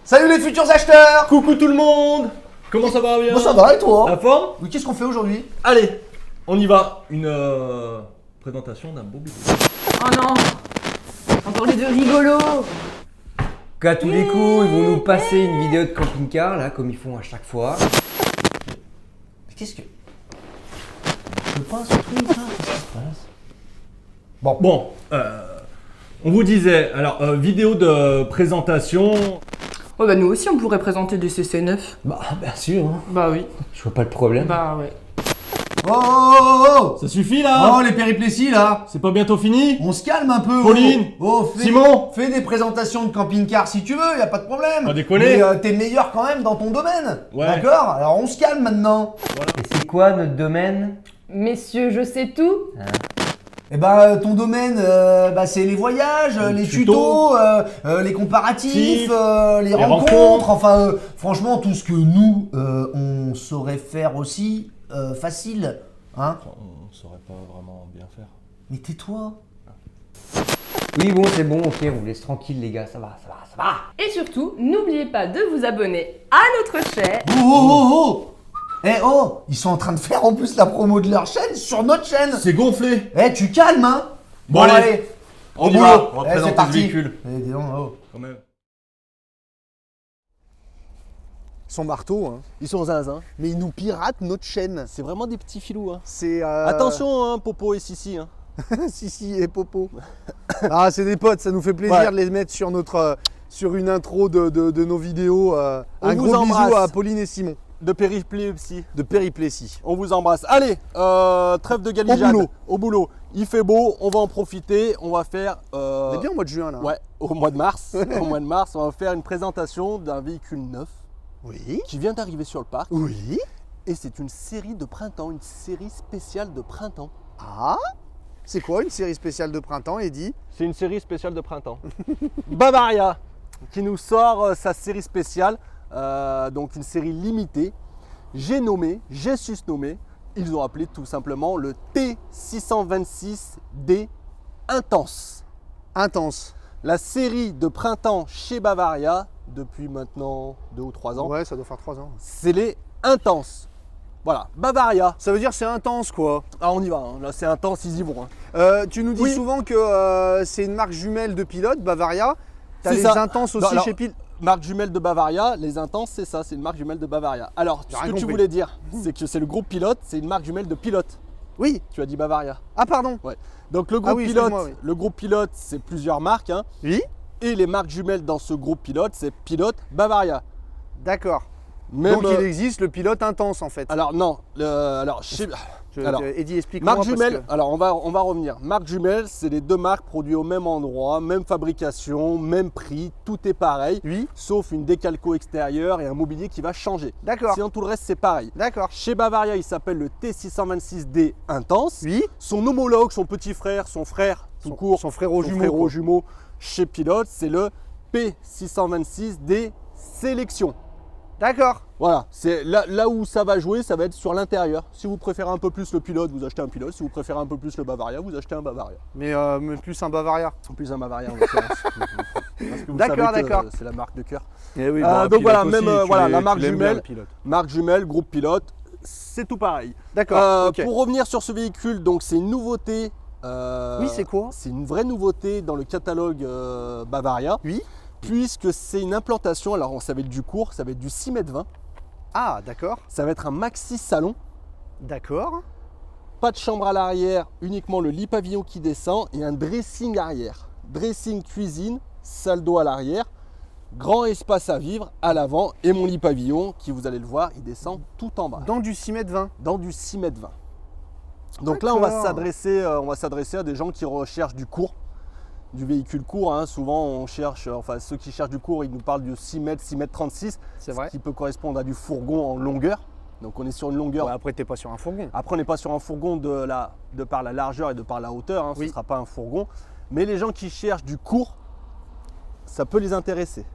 Salut les futurs acheteurs! Coucou tout le monde! Comment ça va bien? Bon, ça va et toi? La forme? Oui, qu'est-ce qu'on fait aujourd'hui? Allez, on y va. Une présentation d'un beau bébé. Oh non! Encore les deux rigolos! Qu'à tous les coups, ils vont nous passer une vidéo de camping-car, là, comme ils font à chaque fois. Mais qu'est-ce que... Je pense ce truc, là, qu'est-ce qui se passe? Bon, on vous disait, alors, vidéo de présentation. Oh bah nous aussi on pourrait présenter des CC9. Bah, bien sûr, hein. Bah oui. Je vois pas le problème. Bah ouais. Oh, oh, oh, oh! Ça suffit là? Oh, les péripléties, là! C'est pas bientôt fini? On se calme un peu! Pauline! Simon! Fais des présentations de camping-car si tu veux, y a pas de problème! Pas déconner. Mais t'es meilleur quand même dans ton domaine! Ouais. D'accord? Alors on se calme maintenant! Et c'est quoi notre domaine? Messieurs, je sais tout. Eh ben, ton domaine, c'est les voyages, les tutos, les comparatifs, les rencontres, enfin, franchement, tout ce que nous, on saurait faire aussi, facile, hein. On saurait pas vraiment bien faire. Mais tais-toi. Oui, bon, c'est bon, ok, on vous laisse tranquille, les gars, ça va. Et surtout, n'oubliez pas de vous abonner à notre chaîne. Oh! Eh oh, ils sont en train de faire en plus la promo de leur chaîne sur notre chaîne. C'est gonflé! Eh, tu calmes, hein. Bon, allez, au on y boulot. va, on va Eh, présenter c'est parti. ce véhicule. Eh, dis donc, oh. Quand même. Son marteau, hein. Ils sont zinzin. Mais ils nous piratent notre chaîne. C'est vraiment des petits filous. Hein. C'est Attention, hein, Popo et Sissi. Hein. Sissi et Popo. Ah, c'est des potes, ça nous fait plaisir Ouais. de les mettre sur notre sur une intro de nos vidéos. Un vous gros bisou embrasse. à Pauline et Simon De périplétie. de Périplétie. On vous embrasse. Allez, trêve de galijade. boulot. Au boulot. Il fait beau, on va en profiter. On va faire. On est bien au mois de juin là. Ouais, au mois de mars. Au mois de mars, on va faire une présentation d'un véhicule neuf Oui. qui vient d'arriver sur le parc. Oui. Et c'est une série de printemps, une série spéciale de printemps. Ah. C'est quoi une série spéciale de printemps, Eddy? C'est une série spéciale de printemps. Bavaria qui nous sort sa série spéciale, donc une série limitée. J'ai susnommé, ils ont appelé tout simplement le T626D Intense. Intense. La série de printemps chez Bavaria, depuis maintenant 2 ou 3 ans, Ouais, ça doit faire 3 ans. c'est les Intenses. Voilà, Bavaria. Ça veut dire c'est intense quoi. Ah, on y va, hein. Là c'est intense, ils y vont. Hein. Tu nous dis Oui. souvent que c'est une marque jumelle de pilote, Bavaria. T'as C'est les ça. intenses aussi Non, alors, chez Pilote. Marque jumelle de Bavaria, les Intenses, c'est ça, c'est une marque jumelle de Bavaria. Alors, J'ai ce rien que tu compris. voulais dire, c'est que c'est le groupe Pilote, c'est une marque jumelle de Pilote. Oui. Tu as dit Bavaria. Ah pardon. Ouais. Donc le groupe oui, Pilote, excuse-moi, oui. le groupe Pilote, c'est plusieurs marques, hein, Oui. et les marques jumelles dans ce groupe Pilote, c'est Pilote, Bavaria. D'accord. Même, Donc il existe le pilote intense en fait. alors non, alors alors, Eddy, explique-moi. marque parce jumelle, que- alors on va revenir. Marque jumelle, c'est les deux marques produites au même endroit, même fabrication, même prix, tout est pareil, Oui. sauf une décalco extérieure et un mobilier qui va changer. D'accord. Sinon tout le reste c'est pareil. D'accord. Chez Bavaria, il s'appelle le T626D Intense. Oui. Son homologue, son petit frère, son frère tout court, Son frérot son jumeau. frérot quoi. jumeau chez Pilote, c'est le P626D Sélection. D'accord. Voilà, c'est là où ça va jouer, ça va être sur l'intérieur. Si vous préférez un peu plus le Pilote, vous achetez un Pilote. Si vous préférez un peu plus le Bavaria, vous achetez un Bavaria. Mais plus un Bavaria. En plus un Bavaria en l'occurrence. Parce que vous D'accord, savez que, d'accord. c'est la marque de cœur. Eh oui, donc voilà, même voilà, la marque jumelle, marque jumelle, groupe Pilote, c'est tout pareil. D'accord. ok. Pour revenir sur ce véhicule, donc c'est une nouveauté. Oui, c'est quoi? C'est une vraie nouveauté dans le catalogue Bavaria. Oui. Puisque c'est une implantation, alors ça va être du court, ça va être du 6,20 m. Ah, d'accord. Ça va être un maxi salon. D'accord. Pas de chambre à l'arrière, uniquement le lit pavillon qui descend et un dressing arrière. Dressing cuisine, salle d'eau à l'arrière, grand espace à vivre à l'avant et mon lit pavillon qui, vous allez le voir, il descend tout en bas, Dans du 6,20 m. dans du 6,20 m. Donc là, on va D'accord. s'adresser à des gens qui recherchent du court, du véhicule court. Hein. Souvent, on cherche, enfin ceux qui cherchent du court, ils nous parlent du 6 m, 6 m 36, C'est vrai. qui peut correspondre à du fourgon en longueur. Donc on est sur une longueur. Ouais, après, t'es pas sur un fourgon. Après, on n'est pas sur un fourgon de par la largeur et de par la hauteur, hein, ce ne Oui. sera pas un fourgon. Mais les gens qui cherchent du court, ça peut les intéresser.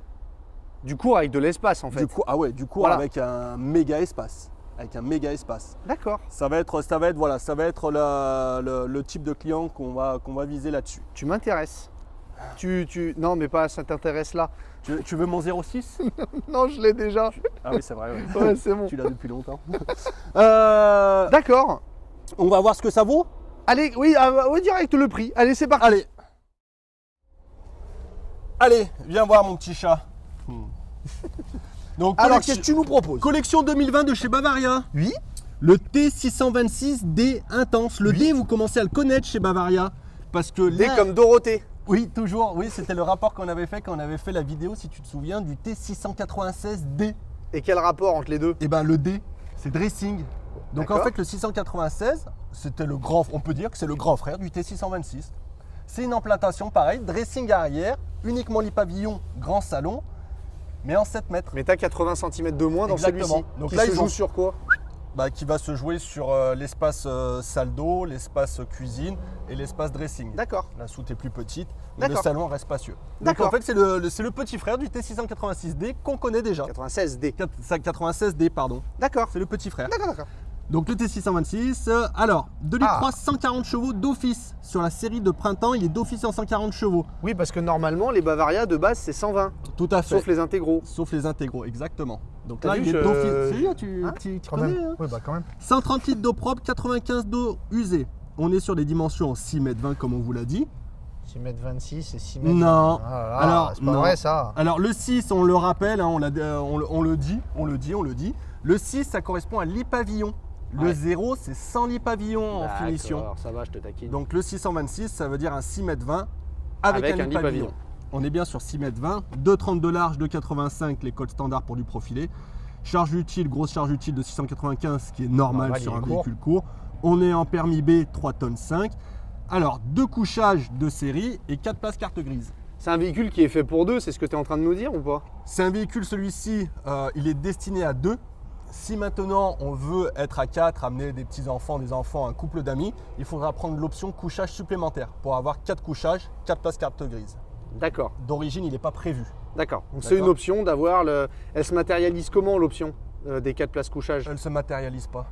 Du court avec de l'espace en fait. Du court, ah ouais, du court Voilà. avec un méga espace. Avec un méga espace. D'accord. Ça va être le type de client qu'on va viser là-dessus. Tu m'intéresses. Non, mais pas, ça t'intéresse là. Tu veux mon 06? Non, je l'ai déjà. Ah oui, c'est vrai. Ouais. Ouais, c'est bon. Tu l'as depuis longtemps. D'accord. On va voir ce que ça vaut. Allez, oui, direct le prix. Allez, c'est parti. Allez. Allez, viens voir mon petit chat. Donc, Alors, collection- qu'est-ce que tu nous proposes? collection 2020 de chez Bavaria. Oui. Le T626D Intense. Le D, vous commencez à le connaître chez Bavaria. Parce que D là- comme Dorothée. Oui, toujours. Oui, c'était le rapport qu'on avait fait quand on avait fait la vidéo, si tu te souviens, du T696D. Et quel rapport entre les deux? Et ben le D, c'est dressing. Donc en D'accord. fait, le 696, c'était le grand, on peut dire que c'est le grand frère du T626. C'est une implantation pareille, dressing arrière, uniquement lit pavillon, grand salon, mais en 7 mètres. Mais t'as 80 cm de moins dans Exactement. celui-ci. Donc Qui là, se ils joue ont- sur quoi? Bah, qui va se jouer sur l'espace salle d'eau, l'espace cuisine et l'espace dressing. D'accord. La soute est plus petite, mais le D'accord. salon reste spacieux. Donc D'accord. en fait, c'est le petit frère du T686D qu'on connaît déjà. 96D. 96D, pardon. D'accord. C'est le petit frère. D'accord, d'accord. Donc le T626, alors 2 litres 3, 140 chevaux d'office. Sur la série de printemps, il est d'office en 140 chevaux. Oui, parce que normalement, les Bavaria de base, c'est 120. Tout à fait. Sauf les intégraux. Sauf les intégraux, exactement. Donc T'as là, vu, il est je- d'office. C'est bien, tu Quand connais, même. hein. Oui, bah quand même. 130 litres d'eau propre, 95 d'eau usée. On est sur des dimensions en 6 mètres 20 comme on vous l'a dit. 6 mètres 26 et 6 mètres. Non. Ah là là, Alors, c'est pas non. vrai ça. Alors le 6, on le rappelle, hein, on le dit. Le 6, ça correspond à lit pavillon. Le Ouais. 0, c'est 100 lits pavillon en finition. Alors ça va, je te taquine. Donc le 626, ça veut dire un 6 mètres 20 avec un lit pavillon. On est bien sur 6 mètres 20, 2,30 de large, 2,85 les codes standards pour du profilé. Charge utile, grosse charge utile de 695, qui est normal Normal, sur il un est court. véhicule court. On est en permis B, 3 tonnes 5. Alors, 2 couchages de série et 4 places carte grise. C'est un véhicule qui est fait pour deux, c'est ce que tu es en train de nous dire ou pas? C'est un véhicule, celui-ci, il est destiné à 2. Si maintenant on veut être à 4, amener des petits-enfants, des enfants, un couple d'amis, il faudra prendre l'option couchage supplémentaire pour avoir 4 couchages, 4 places carte grise. D'accord, D'origine, il n'est pas prévu. d'accord. Donc c'est D'accord. une option d'avoir le. Elle se matérialise comment l'option des 4 places couchage? Elle ne se matérialise pas.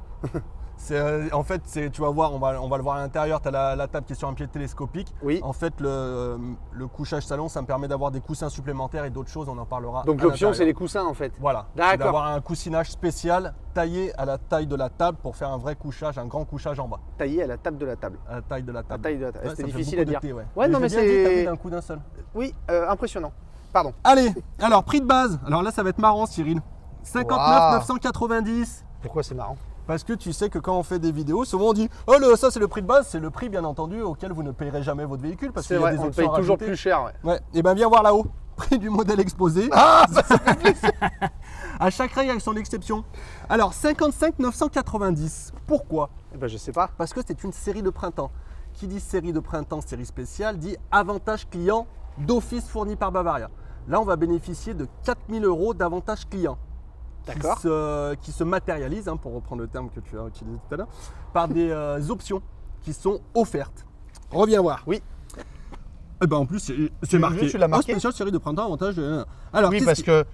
En fait, tu vas voir, on va le voir à l'intérieur, tu as la table qui est sur un pied télescopique. Oui. En fait, le couchage salon, ça me permet d'avoir des coussins supplémentaires et d'autres choses, on en parlera. Donc à l'option l'intérieur. c'est les coussins en fait. Voilà, c'est D'accord. d'avoir un coussinage spécial taillé à la taille de la table pour faire un vrai couchage, un grand couchage en bas, Taillé à la table de la table. à la taille de la La table. taille de la table. Ouais, C'était ça fait difficile beaucoup à dire. de thé, ouais. Ouais, non, mais j'ai bien dit, t'as c'est. vu d'un coup d'un seul. Oui, impressionnant. Pardon. Allez, alors prix de base. Alors là, ça va être marrant, Cyril. 59 Waouh. 990. Pourquoi c'est marrant? Parce que tu sais que quand on fait des vidéos, souvent on dit oh ça c'est le prix de base, c'est le prix bien entendu auquel vous ne payerez jamais votre véhicule parce C'est qu'il y a vrai, des on le options paye toujours rajoutées. plus cher. Ouais. Ouais, et bien viens voir là-haut, prix du modèle exposé. À chaque règle avec son exception. Alors 55 990. Pourquoi? Eh ben, je sais pas. Parce que c'est une série de printemps. Qui dit série de printemps, série spéciale, dit avantage client d'office fourni par Bavaria. Là, on va bénéficier de 4000 € d'avantage client. D'accord. Qui se matérialise, hein, pour reprendre le terme que tu as utilisé tout à l'heure, par des options qui sont offertes. Reviens voir. Oui. Et ben en plus, c'est Tu marqué. l'as marqué Spécial série de printemps, avantage. Alors, Oui, qu'est-ce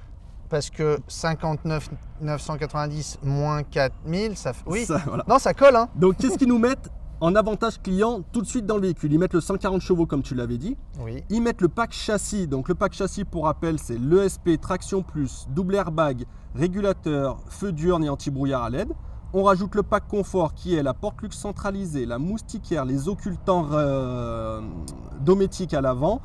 parce que 59 990 moins 4000, ça fait. Oui. ça, voilà. Non, ça colle, hein. Donc, qu'est-ce qu'ils nous mettent en avantage client tout de suite dans le véhicule? Ils mettent le 140 chevaux, comme tu l'avais dit. Oui. Ils mettent le pack châssis. Donc, le pack châssis, pour rappel, c'est l'ESP, traction plus, double airbag, régulateur, feu diurne et anti-brouillard à LED. On rajoute le pack confort qui est la porte luxe centralisée, la moustiquaire, les occultants dométiques à l'avant,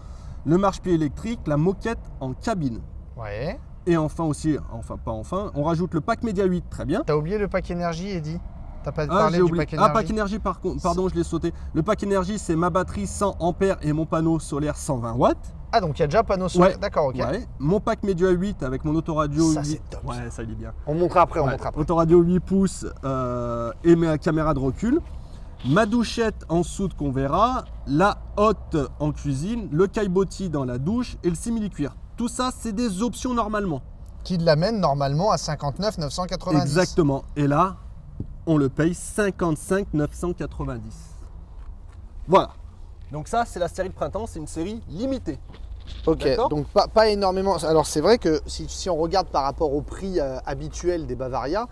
le marche-pied électrique, la moquette en cabine. Ouais. Et enfin aussi, enfin pas enfin, on rajoute le pack Média 8, très bien. T'as oublié le pack énergie, Eddy? T'as pas Ah, parlé j'ai du oublié. pack énergie? Pack énergie, pardon, je l'ai sauté. Le pack énergie, c'est ma batterie 100 ampères et mon panneau solaire 120 watts. Ah, donc il y a déjà panneau solaire. Ouais. D'accord, ok. Ouais. Mon pack Média 8 avec mon autoradio Ça, 8. c'est top, Ouais, ça il est bien. On montrera après, on Ouais. montrera après. Autoradio 8 pouces et ma caméra de recul. Ma douchette en soude qu'on verra. La hotte en cuisine. Le caillebotis dans la douche et le simili-cuir. Tout ça, c'est des options normalement. Qui l'amène normalement à 59 990. Exactement. Et là, on le paye 55 990. Voilà. Donc ça, c'est la série de printemps. C'est une série limitée. Ok, D'accord. donc pas énormément. Alors c'est vrai que si on regarde par rapport au prix habituel des Bavaria,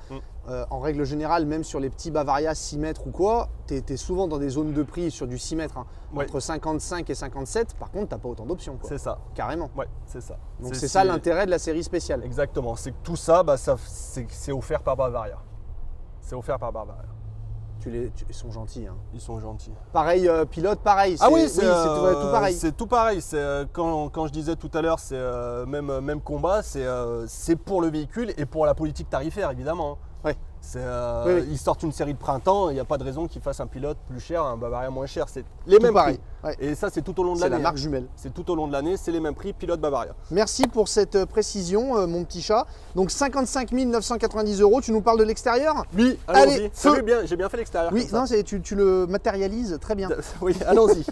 en règle générale, même sur les petits Bavaria 6 mètres ou quoi, tu es souvent dans des zones de prix sur du 6 mètres, hein, Ouais. entre 55 et 57. Par contre, tu n'as pas autant d'options. Quoi. C'est ça. Carrément. Ouais, c'est ça. Donc c'est ça l'intérêt de la série spéciale. Exactement. C'est que tout ça, bah, c'est offert par Bavaria. C'est offert par Bavaria. Ils sont gentils. Hein. Ils sont gentils. Pareil, pilote, pareil. Ah oui, c'est tout pareil. C'est tout pareil. Quand je disais tout à l'heure, c'est même combat, c'est pour le véhicule et pour la politique tarifaire, évidemment. Ouais. Oui. Ils sortent une série de printemps, il n'y a pas de raison qu'ils fassent un pilote plus cher, un Bavaria moins cher. C'est les mêmes pareil. prix. Ouais. Et ça, c'est tout au long de C'est l'année. la marque jumelle. C'est tout au long de l'année, c'est les mêmes prix, pilote Bavaria. Merci pour cette précision, mon petit chat. Donc 55 990 €. Tu nous parles de l'extérieur? Oui, Allez, allons-y. feu. J'ai bien fait l'extérieur. Oui, comme ça. non, tu le matérialises très bien. Oui, allons-y.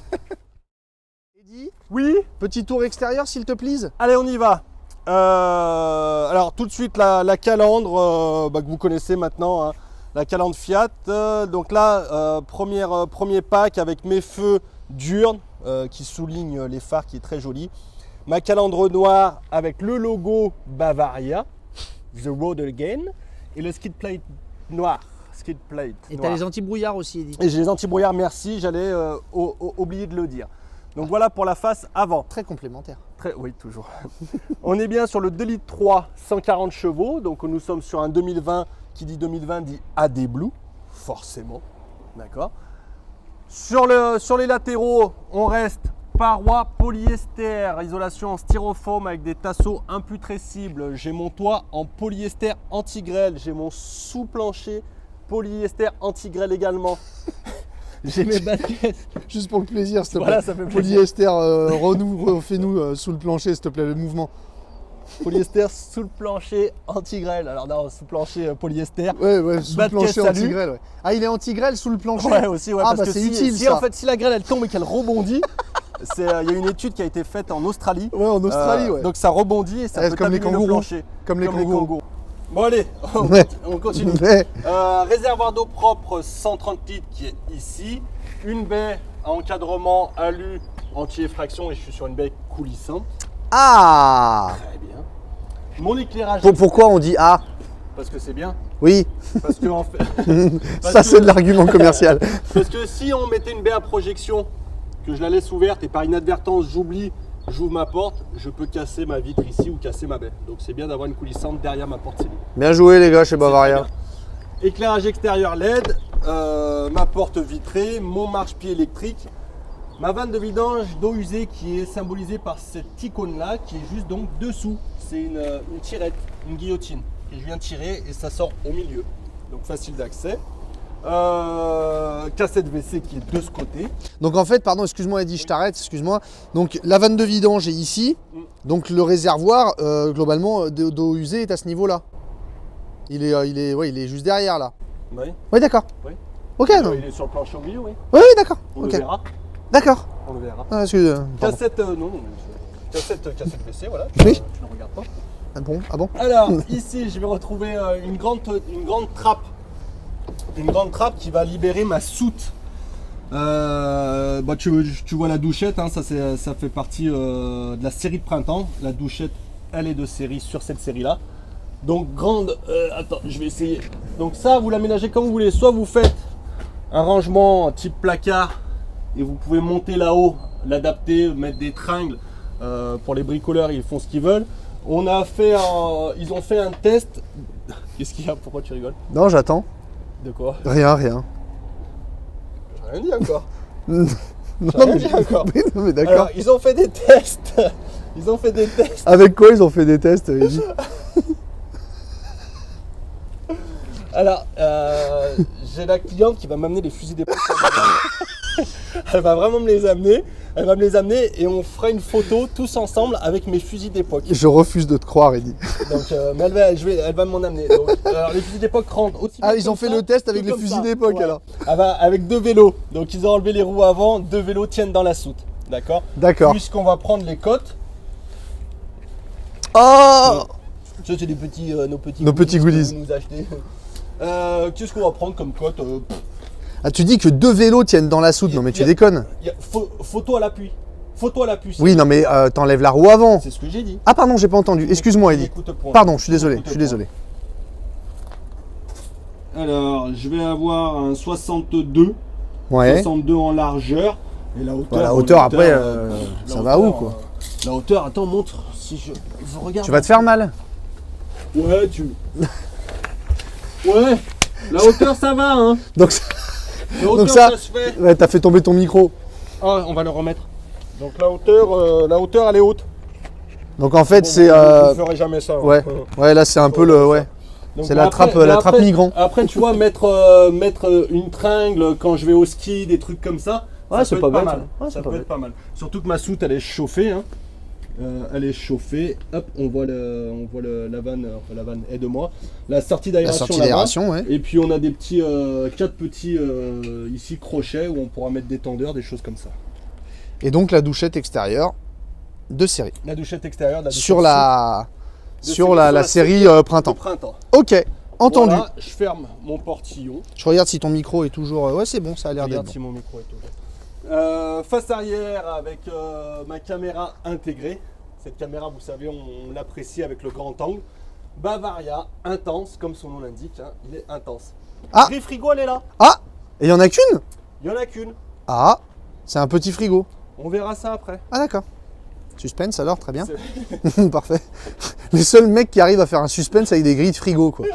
Eddy, Oui, petit tour extérieur, s'il te plaît. allez, on y va. Alors tout de suite la calandre que vous connaissez maintenant, hein, la calandre Fiat. Donc là, premier pack avec mes feux diurnes qui soulignent les phares, qui est très joli. Ma calandre noire avec le logo Bavaria, The Road Again, et le skid plate noir. Skid plate Et tu noir. as les anti-brouillards aussi, Eddy. Et j'ai les anti-brouillards, merci, j'allais oublier de le dire. Donc voilà pour la face avant. Très complémentaire. Oui, toujours. On est bien sur le 2 litres 3, 140 chevaux. Donc nous sommes sur un 2020. Qui dit 2020 dit AD Blue, forcément. D'accord. Sur les latéraux, on reste parois polyester, isolation en styrofoam avec des tasseaux imputrescibles. J'ai mon toit en polyester anti-grêle. J'ai mon sous-plancher polyester anti-grêle également. J'ai mes baskets. Juste pour le plaisir, s'il te plaît. Voilà, ça fait plaisir. Polyester, refais-nous sous le plancher, s'il te plaît, le mouvement. Polyester sous le plancher anti-grêle. Alors non, sous le plancher polyester. Ouais, sous le Basket, plancher salut. anti-grêle. Ouais. Ah, il est anti-grêle sous le plancher? Ouais, aussi, ouais, Ah, parce bah que c'est si, utile, si, ça. en fait, si la grêle elle tombe et qu'elle rebondit, il y a une étude qui a été faite en Australie. Ouais, en Australie, ouais. Donc ça rebondit et ça Ouais, peut comme les abîmer le kangourous. plancher. Comme les kangourous. Bon allez, Ouais. on continue. Ouais. Réservoir d'eau propre 130 litres qui est ici. Une baie à encadrement alu anti-effraction et je suis sur une baie coulissante. Ah, Très bien. Mon éclairage, Pourquoi on dit ah? parce que c'est bien. Oui, Parce que en fait, ça c'est de l'argument commercial. Parce que si on mettait une baie à projection, que je la laisse ouverte et par inadvertance j'oublie, j'ouvre ma porte, je peux casser ma vitre ici ou casser ma baie. Donc c'est bien d'avoir une coulissante derrière ma porte cellule. Bien joué les gars chez C'est Bavaria. très bien. Éclairage extérieur LED, ma porte vitrée, mon marche-pied électrique, ma vanne de vidange d'eau usée qui est symbolisée par cette icône là qui est juste donc dessous. C'est une tirette, une guillotine que je viens de tirer et ça sort au milieu. Donc facile d'accès. Cassette WC qui est de ce côté. Donc en fait, pardon, excuse-moi Eddy, je t'arrête, excuse-moi. Donc la vanne de vidange est ici. Donc le réservoir, globalement, d'eau usée est à ce niveau-là. Il est juste derrière là. Oui. Oui, d'accord. Oui. Ok, non. Il est sur le plancher au milieu, oui. Oui, d'accord. On Ok. le verra. D'accord. On le verra. Ah, excuse. Pardon. Cassette, non. Cassette WC, voilà. Oui. Tu ne regardes pas. Ah bon? Ah bon? Alors, ici, je vais retrouver une grande trappe. Une grande trappe qui va libérer ma soute. Tu vois la douchette, hein, ça fait partie de la série de printemps. La douchette, elle est de série sur cette série-là. Donc, grande. Attends, je vais essayer. Donc, ça, vous l'aménagez comme vous voulez. Soit vous faites un rangement type placard et vous pouvez monter là-haut, l'adapter, mettre des tringles. Pour les bricoleurs, ils font ce qu'ils veulent. Ils ont fait un test. Qu'est-ce qu'il y a? Pourquoi tu rigoles? Non, j'attends. De quoi? Rien. J'ai rien dit encore. Non, rien dit encore. non, mais d'accord. Alors, ils ont fait des tests. Avec quoi ils ont fait des tests, Eddy? Alors, j'ai la cliente qui va m'amener les fusils d'époque. Elle va vraiment me les amener. Elle va me les amener et on fera une photo tous ensemble avec mes fusils d'époque. Je refuse de te croire, Eddy. Donc, mais elle va m'en amener. Donc, alors, les fusils d'époque rentrent aussi. Ah, bien ils ont comme fait ça le test que avec les comme fusils ça. d'époque Ouais. alors. Avec 2 vélos. Donc, ils ont enlevé les roues avant. 2 vélos tiennent dans la soute. D'accord. D'accord. Puisqu'on va prendre les côtes. Oh! Ça, c'est des petits, nos petits Nos petits goodies. que vous nous achetez. Qu'est-ce qu'on va prendre comme côte? Ah, tu dis que 2 vélos tiennent dans la soute, non mais tu déconnes. Photo à l'appui. Photo à l'appui. Oui, non mais t'enlèves la roue avant. C'est ce que j'ai dit. Ah pardon, j'ai pas entendu. Excuse-moi, Eddy. Écoute-point. Pardon, je suis désolé, Écoute-point. Alors, je vais avoir un 62. Ouais. 62 en largeur. Et la hauteur. Ouais, la hauteur, après, la ça va où, quoi? La hauteur, attends, montre. Si je regarde. Tu vas te faire mal. Ouais, Ouais, la hauteur, ça va, hein. Donc, La hauteur, donc ça, se fait. ouais, t'as fait tomber ton micro. Ah, on va le remettre. Donc la hauteur, elle est haute. Donc en fait, Bon, c'est. Je ne ferai jamais ça. Hein. Ouais, là, c'est un peu le. Ouais. Donc, C'est mais la après- trappe mais après- migrant. Après, tu vois, mettre une tringle quand je vais au ski, des trucs comme ça. Ouais, ça c'est peut pas être bête, mal. ouais. Ouais, Ça c'est pas peut bête. être pas mal. Surtout que ma soute, elle est chauffée. Hein. Elle est chauffée. Hop, on voit la vanne. Enfin, la vanne, aide-moi. La sortie La d'aération. sortie là-bas. d'aération, ouais. Et puis on a des petits, 4 petits ici crochets où on pourra mettre des tendeurs, des choses comme ça. Et donc la douchette extérieure de série. La douchette extérieure, la douchette Sur la. de Sur série, la série au printemps. printemps. Ok, entendu. Voilà, je ferme mon portillon. Je regarde si ton micro est toujours. Ouais, c'est bon, ça a l'air d'être Regarde bon. si mon micro est ouvert. Face arrière avec ma caméra intégrée. Cette caméra, vous savez, on l'apprécie avec le grand angle. Bavaria, intense, comme son nom l'indique, hein, il est intense. Ah. Grille frigo, elle est là. Ah, et il y en a qu'une? Il n'y en a qu'une. Ah, c'est un petit frigo. On verra ça après. Ah d'accord. Suspense alors, très bien. C'est- Parfait. Les seuls mecs qui arrivent à faire un suspense avec des grilles de frigo, quoi.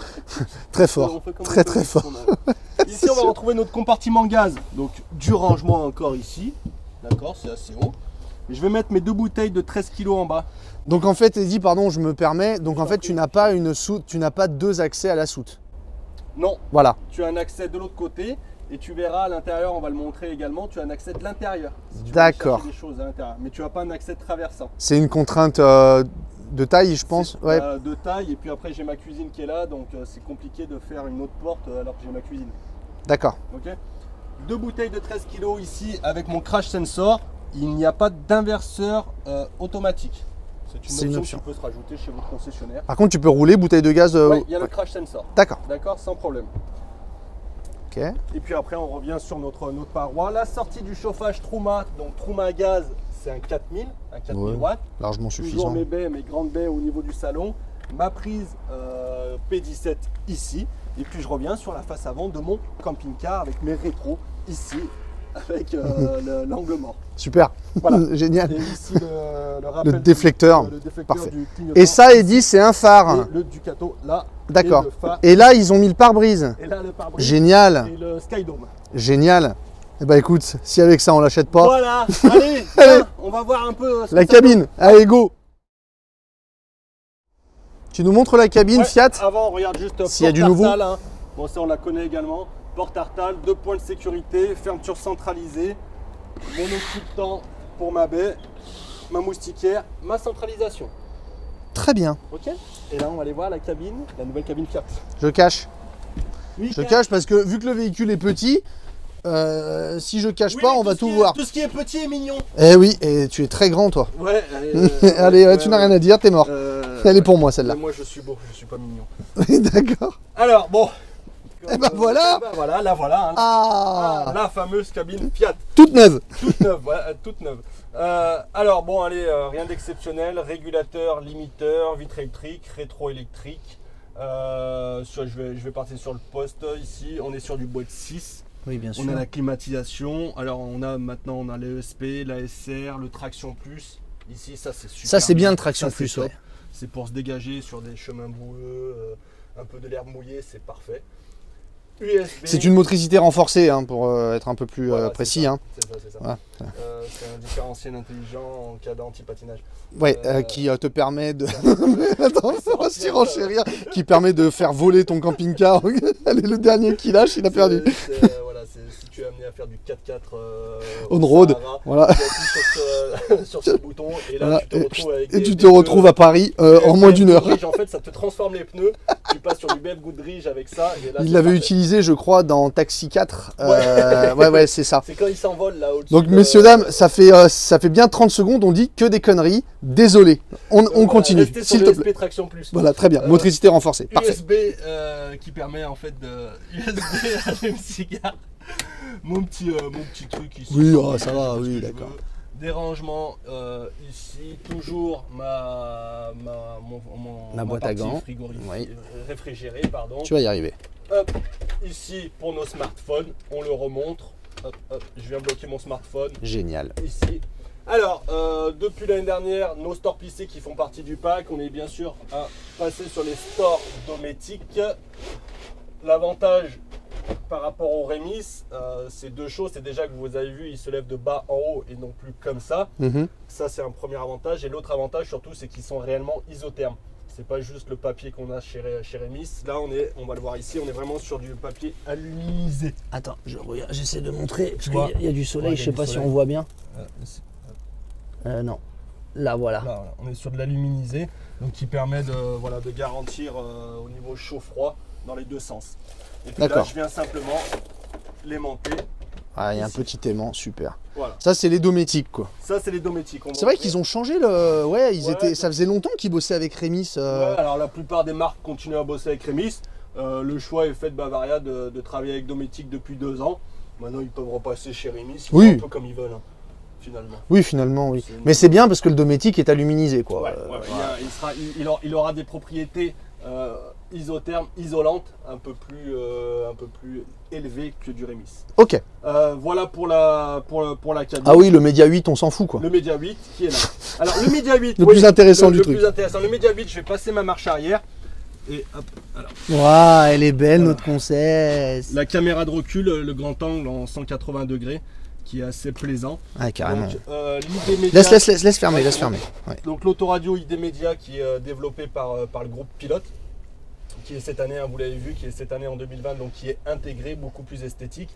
Très On fort. fait comme Très on peut très avec fort. ce qu'on a. Ici, on va retrouver notre compartiment gaz. Donc, du rangement encore ici. D'accord, c'est assez haut. Et je vais mettre mes 2 bouteilles de 13 kg en bas. Donc en fait, Eddy, pardon, je me permets. Donc en fait, tu n'as pas une soute, tu n'as pas 2 accès à la soute. Non, Voilà. tu as un accès de l'autre côté. Et tu verras à l'intérieur, on va le montrer également, tu as un accès de l'intérieur. Si tu veux aller D'accord. chercher des choses à l'intérieur. Mais tu n'as pas un accès traversant. C'est une contrainte de taille, je pense. C'est, Ouais. de taille. Et puis après, j'ai ma cuisine qui est là. Donc, c'est compliqué de faire une autre porte alors que j'ai ma cuisine. D'accord. Ok. 2 bouteilles de 13 kg ici avec mon crash sensor. Il n'y a pas d'inverseur automatique. C'est une option qui peut se rajouter chez votre concessionnaire. Par contre, tu peux rouler bouteille de gaz. Ouais, il y a le crash sensor. D'accord. D'accord, sans problème. Ok. Et puis après, on revient sur notre paroi. La sortie du chauffage Truma, donc Truma gaz, c'est un 4000 Ouais. watts. Largement Toujours suffisant. mes grandes baies au niveau du salon. Ma prise P17 ici. Et puis je reviens sur la face avant de mon camping-car avec mes rétros ici, avec l'angle mort. Super. Voilà. Génial. Et ici le rappel Le déflecteur. le déflecteur Parfait. du clignotant. Et ça, Eddy, c'est un phare. Et le Ducato là. D'accord. Et le phare. Et là, ils ont mis le pare-brise. Et là, le pare-brise. Génial. Et le Skydome. Génial. Eh ben écoute, si avec ça on l'achète pas, Voilà, allez, Allez. viens, on va voir un peu ce la que ça cabine, allez go. Tu nous montres la cabine Ouais, Fiat? Avant, on regarde juste S'il y a porte du nouveau. Artal, hein. Bon, ça, on la connaît également. Porte Artal, 2 points de sécurité, fermeture centralisée, mon occultant pour ma baie, ma moustiquaire, ma centralisation. Très bien. Ok. Et là, on va aller voir la cabine, la nouvelle cabine Fiat. Je cache. Oui, Je cache parce que vu que le véhicule est petit, si je cache Oui, pas, mais on va ce tout qui est- voir. Tout ce qui est petit est mignon. Eh oui, et tu es très grand toi. Ouais. Allez, tu n'as rien à dire, t'es mort. Elle est pour moi celle-là. Moi, je suis beau, je suis pas mignon. D'accord. Alors, bon. Eh ben voilà. Eh ben voilà, la voilà. Hein. Ah, La fameuse cabine Fiat. toute neuve. Toute neuve, voilà, toute neuve. Alors bon, allez, rien d'exceptionnel. Régulateur, limiteur, vitre électrique, rétro-électrique. Je vais partir sur le poste ici. On est sur du boîte 6. Oui, bien On a la climatisation. Alors on a l'ESP, l'ASR, le traction plus. Ici, ça c'est super. Ça c'est bien le traction Ça, c'est plus, top. ouais. C'est pour se dégager sur des chemins boueux, un peu de l'herbe mouillée, c'est parfait. USB. C'est une motricité renforcée hein, pour être un peu plus Voilà, précis. c'est ça, Hein. C'est ça. Voilà. C'est un différentiel intelligent en cas d'anti-patinage. Ouais, qui te permet de. Attends, on va s'y renchérir. Qui permet de faire voler ton camping-car. Allez, le dernier qui lâche, il a perdu. Voilà, si tu es amené à faire du 4x4 On-road, Sahara, voilà. tu appuies sur ce bouton et là Voilà, tu te retrouves avec Et des- tu des te retrouves pneus- à Paris en des moins d'une heure. Goodrich. En fait, ça te transforme les pneus. Tu passes sur du BF Goodrich avec ça. Et là, Il c'est l'avait parfait. utilisé, je crois, dans Taxi 4. Ouais, c'est ça. C'est quand il s'envole là au-dessus. Donc, messieurs, dames, ça fait bien 30 secondes, on dit que des conneries. Désolé. On continue, Restez sur s'il le te plaît. USB Traction Plus. Voilà, très bien. Motricité renforcée. Parfait. USB qui permet en fait de USB allume cigare. Mon petit truc ici. Oui, je oh, fais ça va, ce oui, que je d'accord. veux. Des rangements ici, toujours ma boîte à partie gants. Oui. réfrigérée, pardon. Tu vas y arriver. Hop, ici pour nos smartphones, on le remonte. Hop, hop, je viens bloquer mon smartphone Génial. ici. Alors, depuis l'année dernière, nos stores plissés qui font partie du pack, on est bien sûr à passer sur les stores dométiques. L'avantage par rapport au Remis, c'est deux choses. C'est déjà que vous avez vu, il se lève de bas en haut et non plus comme ça. Ça, c'est un premier avantage. Et l'autre avantage surtout, c'est qu'ils sont réellement isothermes. C'est pas juste le papier qu'on a chez Remis. Là, on va le voir ici, on est vraiment sur du papier aluminisé. Attends, j'essaie de montrer, parce vois. qu'il y a du soleil, Ouais, je sais pas si soleil. on voit bien. Ici. Non. Là, voilà. Là, voilà, on est sur de l'aluminisé, donc qui permet de garantir au niveau chaud-froid dans les deux sens. Et puis là, D'accord. je viens simplement l'aimanter. Ah, il y a un Ici. petit aimant, super. Voilà. Ça, c'est les dométiques, quoi. Ça, c'est les dométiques. C'est vrai qu'ils ont changé le. Ouais, ils Ouais. étaient. Ça faisait longtemps qu'ils bossaient avec Remis. Ouais, alors la plupart des marques continuent à bosser avec Remis. Le choix est fait de Bavaria de travailler avec Dométique depuis 2 ans. Maintenant, ils peuvent repasser chez Remis, ils Oui. font un peu comme ils veulent, hein, finalement. Oui, finalement, oui. C'est une- Mais c'est bien parce que le dométique est aluminisé, quoi. Ouais, il aura des propriétés isothermes, isolantes, un peu plus élevées que du Remis. Ok. Voilà pour la cabine. Ah oui, le Média 8, on s'en fout, quoi. Le Média 8 qui est là. Alors le Média 8, Le plus intéressant du le truc. plus intéressant. Le Média 8, je vais passer ma marche arrière. Et hop, alors. Waouh, elle est belle, Voilà. notre concesse. La caméra de recul, le grand angle en 180 degrés, qui est assez plaisant. Ah, carrément. Donc, l'ID Media, Laisse fermer, laisse fermer. Ouais. donc l'autoradio ID Media qui est développé par le groupe Pilote, qui est cette année, hein, vous l'avez vu, qui est cette année en 2020, donc qui est intégré, beaucoup plus esthétique.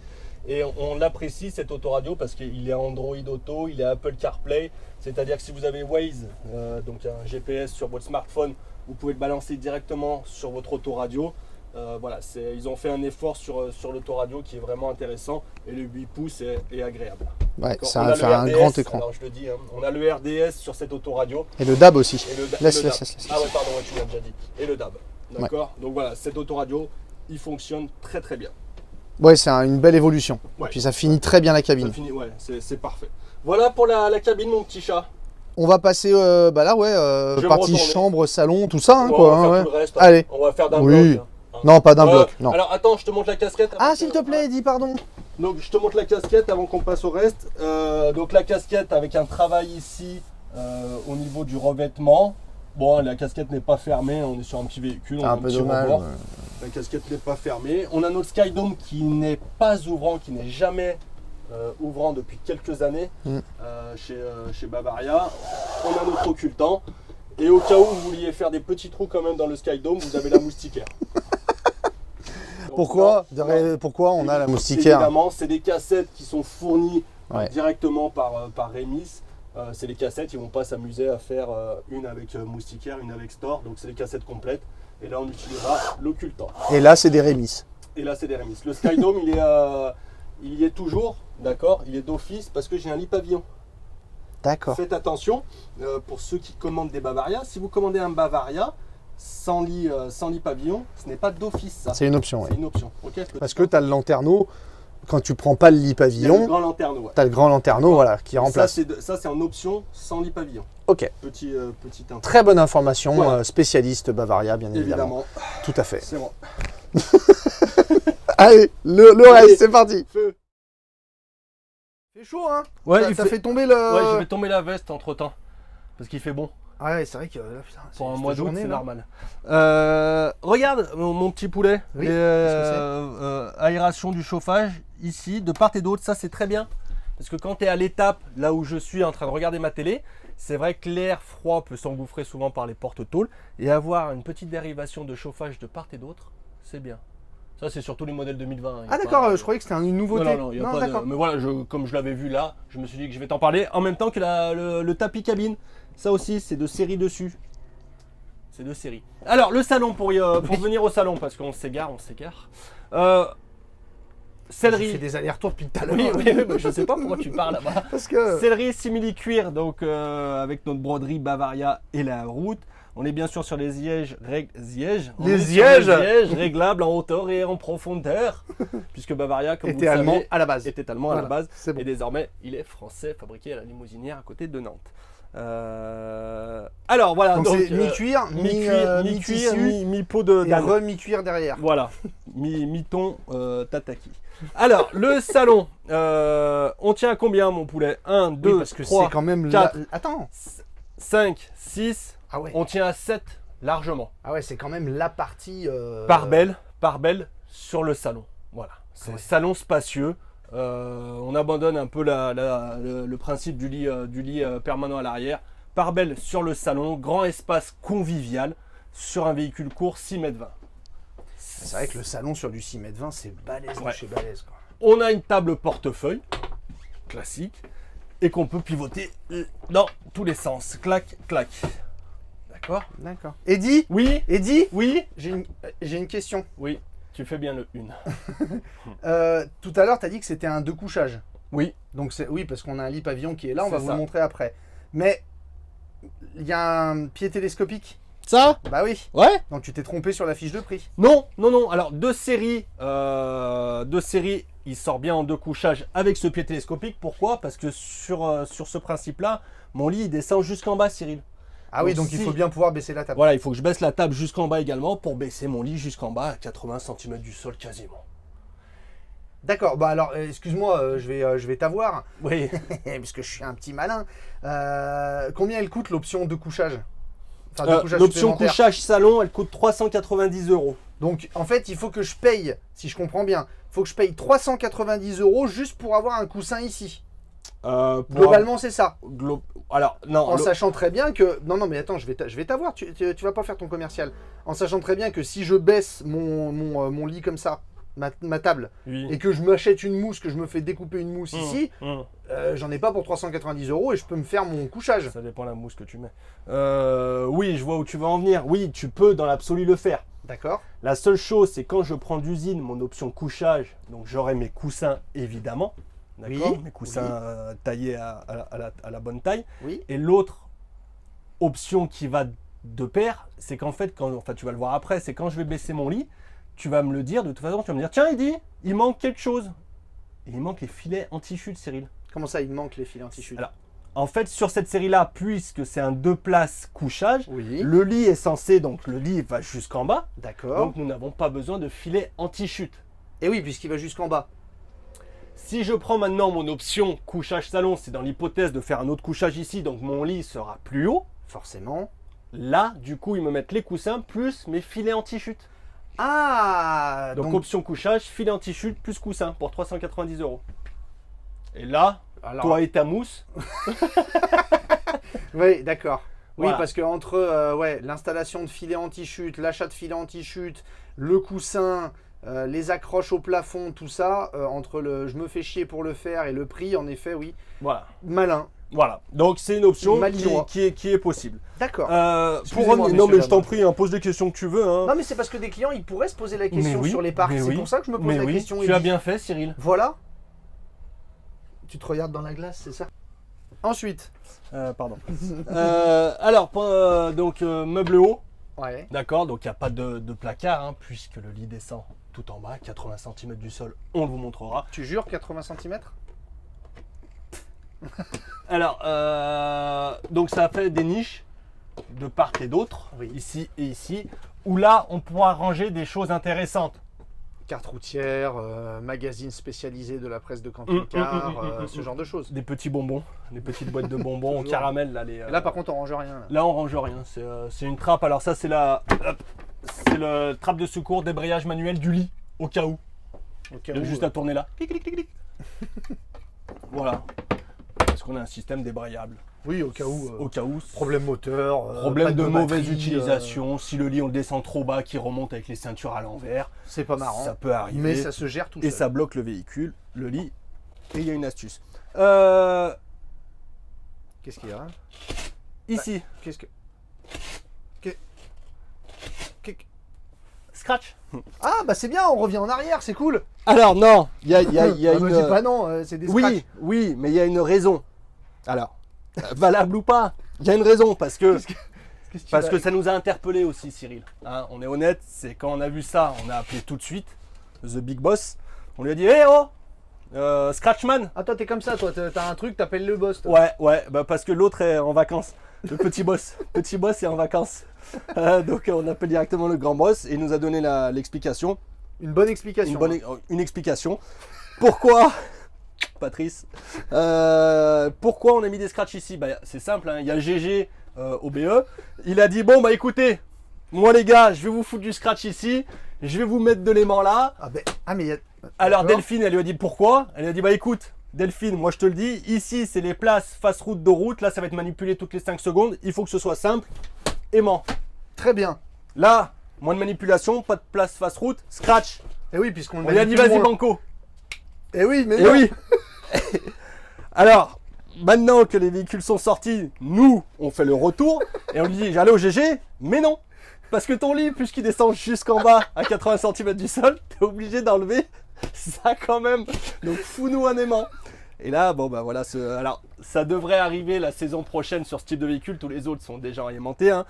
Et on l'apprécie cette autoradio parce qu'il est Android Auto, il est Apple CarPlay, c'est-à-dire que si vous avez Waze, donc un GPS sur votre smartphone, vous pouvez le balancer directement sur votre autoradio. Voilà, ils ont fait un effort sur l'autoradio qui est vraiment intéressant et le 8 pouces est agréable. Ouais, D'accord. ça On va a faire le un RDS, grand écran. Alors je le dis, hein, on a le RDS sur cette autoradio. Et le DAB aussi. Et le Laisse. DAB. Ah ouais, pardon, ouais, tu l'as déjà dit. Et le DAB. D'accord. Donc voilà, cette autoradio, il fonctionne très très bien. Ouais, c'est une belle évolution. Ouais. Et puis ça finit très bien la Ça cabine. finit, ouais, c'est parfait. Voilà pour la cabine, mon petit chat. On va passer, bah là, ouais, Je vais me partie retourner. chambre, salon, tout ça, hein, Ouais, quoi. on va faire hein, tout ouais. le reste. Allez. On va faire d'un Oui. bloc. Hein. Non, pas d'un bloc, non. Alors attends, je te montre la casquette. Ah, avant s'il que- te plaît, dis pardon. Donc je te montre la casquette avant qu'on passe au reste. Donc la casquette avec un travail ici au niveau du revêtement. Bon, la casquette n'est pas fermée, on est sur un petit véhicule. On a Un peu petit dommage. rebord. ouais. La casquette n'est pas fermée. On a notre Skydome qui n'est pas ouvrant, qui n'est jamais ouvrant depuis quelques années chez Bavaria. On a notre occultant. Et au cas où vous vouliez faire des petits trous quand même dans le Skydome, vous avez la moustiquaire. Donc, Pourquoi non, Pourquoi on a la moustiquaire? Évidemment, c'est des cassettes qui sont fournies Ouais. directement par Remis. C'est des cassettes, ils vont pas s'amuser à faire une avec moustiquaire, une avec store. Donc c'est des cassettes complètes. Et là, on utilisera l'occultant. Et là, c'est des Remis. Et là, c'est des Remis. Le Skydome, il y est toujours, d'accord. Il est d'office parce que j'ai un lit pavillon. D'accord. Faites attention, pour ceux qui commandent des Bavaria, si vous commandez un Bavaria sans lit pavillon, ce n'est pas d'office ça. C'est une option, ouais. C'est une option. Ok. Parce que tu as le lanterneau, quand tu prends pas le lit il y a le pavillon, grand lanterneau. Ouais. tu as le grand lanterneau voilà, qui Et remplace. Ça, c'est en option sans lit pavillon. Ok. Petit info. Très bonne information, Voilà. Spécialiste Bavaria, bien évidemment. Évidemment. Tout à fait. C'est bon. Allez, le Allez. reste, c'est parti. Feu. C'est chaud, hein? Ouais, Ça fait tomber le. Ouais, je vais tomber la veste entre temps. Parce qu'il fait bon. Ah ouais, c'est vrai que là, putain, Pour un cette mois d'août, journée, c'est là. normal. Regarde mon petit poulet. Oui, Les, qu'est-ce aération du chauffage, ici, de part et d'autre, ça c'est très bien. Parce que quand tu es à l'étape, là où je suis en train de regarder ma télé, c'est vrai que l'air froid peut s'engouffrer souvent par les portes tôles. Et avoir une petite dérivation de chauffage de part et d'autre, c'est bien. Ça, c'est surtout les modèles 2020. hein. Il y a Ah d'accord, pas- je croyais que c'était une nouveauté. Non, il y a pas de- d'accord. Mais voilà, comme je l'avais vu là, je me suis dit que je vais t'en parler en même temps que le tapis cabine. Ça aussi, c'est de série dessus. C'est de série. Alors, le salon, pour venir au salon, parce qu'on s'égare. J'ai fait Céleri. des allers-retours depuis tout à l'heure. Oui, bah, je sais pas pourquoi tu parles là-bas. Parce que. Céleri simili-cuir, donc avec notre broderie Bavaria et la route. On est bien sûr sur les sièges, On Les est sur sièges sièges réglables en hauteur et en profondeur, puisque Bavaria, comme vous Était le allemand savez, à la base. était allemand à Voilà, la base, c'est bon. et désormais il est français, fabriqué à la Limousinière à côté de Nantes. Alors voilà, Donc c'est mi-cuir, mi-cuir, mi-tissu mi-peau de et d'âne. re-mi-cuir derrière. Voilà, mi-ton tataki. Alors, le salon, on tient à combien mon poulet 1, 2, Oui, parce que 3, c'est quand même. 4, Attends. 5, 6, Ah ouais. on tient à 7 largement. Ah ouais, c'est quand même la partie. Par belle sur le salon. Voilà, c'est Ouais. salon spacieux. On abandonne un peu le principe du lit permanent à l'arrière. Par belle sur le salon, grand espace convivial sur un véhicule court 6,20 m. C'est vrai que le salon sur du 6,20 m, c'est balèze de Ouais. chez balèze, quoi. On a une table portefeuille classique et qu'on peut pivoter dans tous les sens. Clac, clac. D'accord. D'accord. Eddy Oui, Eddy oui, J'ai une question. oui. Tu fais bien le une. Tout à l'heure, tu as dit que c'était un 2 couchages. Oui. Donc oui, parce qu'on a un lit pavillon qui est là, on C'est va vous ça. le montrer après. Mais il y a un pied télescopique. Ça Bah oui. Ouais. Donc tu t'es trompé sur la fiche de prix. Non, non, non. Alors, deux séries, il sort bien en 2 couchages avec ce pied télescopique. Pourquoi? Parce que sur ce principe-là, mon lit il descend jusqu'en bas, Cyril. Ah oui, Donc donc il si- faut bien pouvoir baisser la table. Voilà, il faut que je baisse la table jusqu'en bas également pour baisser mon lit jusqu'en bas à 80 cm du sol quasiment. D'accord, bah alors excuse-moi, je vais t'avoir, Oui. parce que je suis un petit malin. Combien elle coûte l'option de couchage? Enfin, de couchage L'option supplémentaire. couchage salon, elle coûte 390 €. Donc en fait, il faut que je paye, si je comprends bien, il faut que je paye 390 € juste pour avoir un coussin ici. Globalement, c'est ça. Alors, non. En sachant très bien que... Non, non, mais attends, je vais t'avoir, tu vas pas faire ton commercial. En sachant très bien que si je baisse mon lit comme ça, ma table, Oui. et que je m'achète une mousse, que je me fais découper une mousse ici, Mmh. j'en ai pas pour 390 € et je peux me faire mon couchage. Ça dépend de la mousse que tu mets. Oui, je vois où tu vas en venir. Oui, tu peux dans l'absolu le faire. D'accord. La seule chose, c'est quand je prends d'usine mon option couchage, donc j'aurai mes coussins évidemment. D'accord. Oui, Mes coussins taillés à la bonne taille. Oui. Et l'autre option qui va de pair, c'est qu'en fait, enfin tu vas le voir après, c'est quand je vais baisser mon lit, tu vas me le dire, de toute façon, tu vas me dire, tiens Eddy, il manque quelque chose. Et il manque les filets anti-chute, Cyril. Comment ça, il manque les filets anti-chute? Alors, en fait, sur cette série-là, puisque c'est un 2 places couchage, Oui. le lit est censé, donc le lit va jusqu'en bas, D'accord. donc nous n'avons pas besoin de filets anti-chute. Et oui, puisqu'il va jusqu'en bas. Si je prends maintenant mon option couchage salon, c'est dans l'hypothèse de faire un autre couchage ici, donc mon lit sera plus haut. Forcément. Là, du coup, ils me mettent les coussins plus mes filets anti-chute. Ah Donc, option couchage, filet anti-chute plus coussin pour 390 €. Et là, alors, toi et ta mousse, oui, d'accord. Oui, Voilà. parce que entre l'installation de filets anti-chute, l'achat de filets anti-chute, le coussin, les accroches au plafond, tout ça, entre le je me fais chier pour le faire et le prix, en effet, oui. voilà. Malin. Voilà. Donc c'est une option Malinois. qui est possible. D'accord. Pour Excusez-moi, revenir, non messieurs, mais je t'en dames. prie, hein, pose des questions que tu veux. Hein. Non, mais c'est parce que des clients, ils pourraient se poser la Mais question oui, sur les parcs. mais C'est oui. pour ça que je me pose Mais la oui, question. tu as Eddy. bien fait, Cyril. Voilà. Tu te regardes dans la glace, c'est ça? Ensuite. Pardon. Alors, donc meuble haut, Ouais. d'accord, donc il n'y a pas de placard, hein, puisque le lit descend tout en bas, 80 cm du sol, on vous montrera. Tu jures 80 cm? Alors, donc ça fait des niches de part et d'autre, Oui. ici et ici, où là, on pourra ranger des choses intéressantes. Carte routière, magazine spécialisé de la presse de camping-car, ce genre de choses. Des petits bonbons, des petites boîtes de bonbons en Toujours. caramel. Là, Et là, par contre, on range rien. Là. Là, on range rien. C'est une trappe. Alors ça, c'est c'est le trappe de secours débrayage manuel du lit, au cas où. Au cas Il y a où, juste à tourner là. Clic, clic, clic, clic. Voilà. Parce qu'on a un système débrayable. Oui, au cas où. Au cas où. Problème moteur. Problème pas de mauvaise batterie, utilisation. Si le lit, on le descend trop bas, qui remonte avec les ceintures à l'envers. c'est pas marrant. Ça peut arriver. Mais ça se gère tout Et seul. ça bloque le véhicule, le lit. Et il y a une astuce. Qu'est-ce qu'il y a? Ici. Qu'est-ce que. scratch. Ah bah c'est bien, on revient en arrière, c'est cool. Alors non, il y a Ah, une... me dis pas non, c'est des scratchs. Oui, oui, mais il y a une raison. Alors, valable ou pas, il y a une raison parce que ça nous a interpellé aussi, Cyril. Hein, on est honnête, c'est quand on a vu ça, on a appelé tout de suite The Big Boss. On lui a dit, hé Scratchman. Ah toi t'es comme ça, toi t'as un truc, t'appelles le boss. Toi. Ouais, bah parce que l'autre est en vacances. Le petit boss. Petit boss est en vacances. Donc on appelle directement le grand boss et il nous a donné l'explication. Une bonne explication. Une explication. Pourquoi, Patrice, pourquoi on a mis des scratchs ici? Bah, c'est simple, hein, il y a GG au BE. Il a dit, bon bah écoutez, moi les gars, je vais vous foutre du scratch ici, je vais vous mettre de l'aimant là. Mais il y a... Alors D'accord. Delphine, elle lui a dit pourquoi? Elle lui a dit, bah écoute, Delphine, moi je te le dis, ici c'est les places face route, dos route, là ça va être manipulé toutes les 5 secondes, il faut que ce soit simple, aimant. Très bien. Là, moins de manipulation, pas de place face route, scratch. Et oui, puisqu'on On lui a dit, vas-y banco. Et oui, mais Et non. oui. Alors, maintenant que les véhicules sont sortis, nous, on fait le retour et on lui dit, j'allais au GG, mais non. Parce que ton lit, puisqu'il descend jusqu'en bas à 80 cm du sol, t'es obligé d'enlever ça quand même. Donc, fous-nous un aimant. Et là, bon, bah voilà, alors, ça devrait arriver la saison prochaine sur ce type de véhicule. Tous les autres sont déjà aimantés, hein.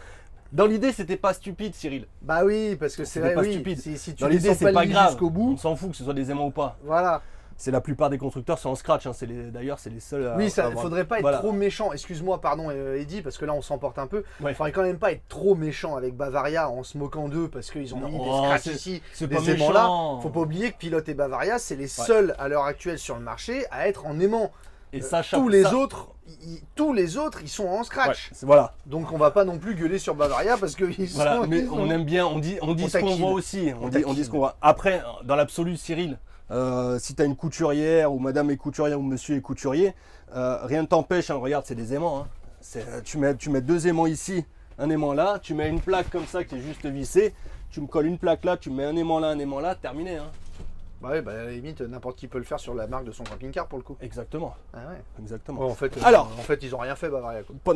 Dans l'idée, c'était pas stupide, Cyril. Bah oui, parce que c'est C'était vrai, pas oui, stupide. si tu Dans l'idée, descends c'est pas le lit grave. jusqu'au On bout, s'en fout que ce soit des aimants ou pas. voilà. C'est la plupart des constructeurs sont en scratch. Hein. D'ailleurs, c'est les seuls. Oui, ça, avoir- faudrait pas être Voilà. trop méchant. Excuse-moi, pardon, Eddy, parce que là on s'emporte un peu. Ouais. Faudrait quand même pas être trop méchant avec Bavaria en se moquant d'eux parce qu'ils ont mis des Non, scratchs c'est- ici, c'est pas des aimants là. méchant. Faut pas oublier que Pilote et Bavaria, c'est les seuls à l'heure actuelle sur le marché à être en aimant. Et ça, tous les autres, ils sont en scratch. Voilà. Donc on va pas non plus gueuler sur Bavaria parce que Voilà, mais on aime bien, on dit On ce qu'on taquine. voit aussi. On On dit ce taquine. qu'on voit. Après, dans l'absolu, Cyril, si tu as une couturière ou madame est couturière ou monsieur est couturier, rien ne t'empêche. Hein, regarde, c'est des aimants. Hein. Tu mets 2 aimants ici, un aimant là, tu mets une plaque comme ça qui est juste vissée, tu me colles une plaque là, tu mets un aimant là, terminé. Hein. Bah oui, bah à la limite n'importe qui peut le faire sur la marque de son camping-car pour le coup. Exactement. Ah ouais. Exactement. Ouais, en fait, Alors. ils ont rien fait Bavaria quoi.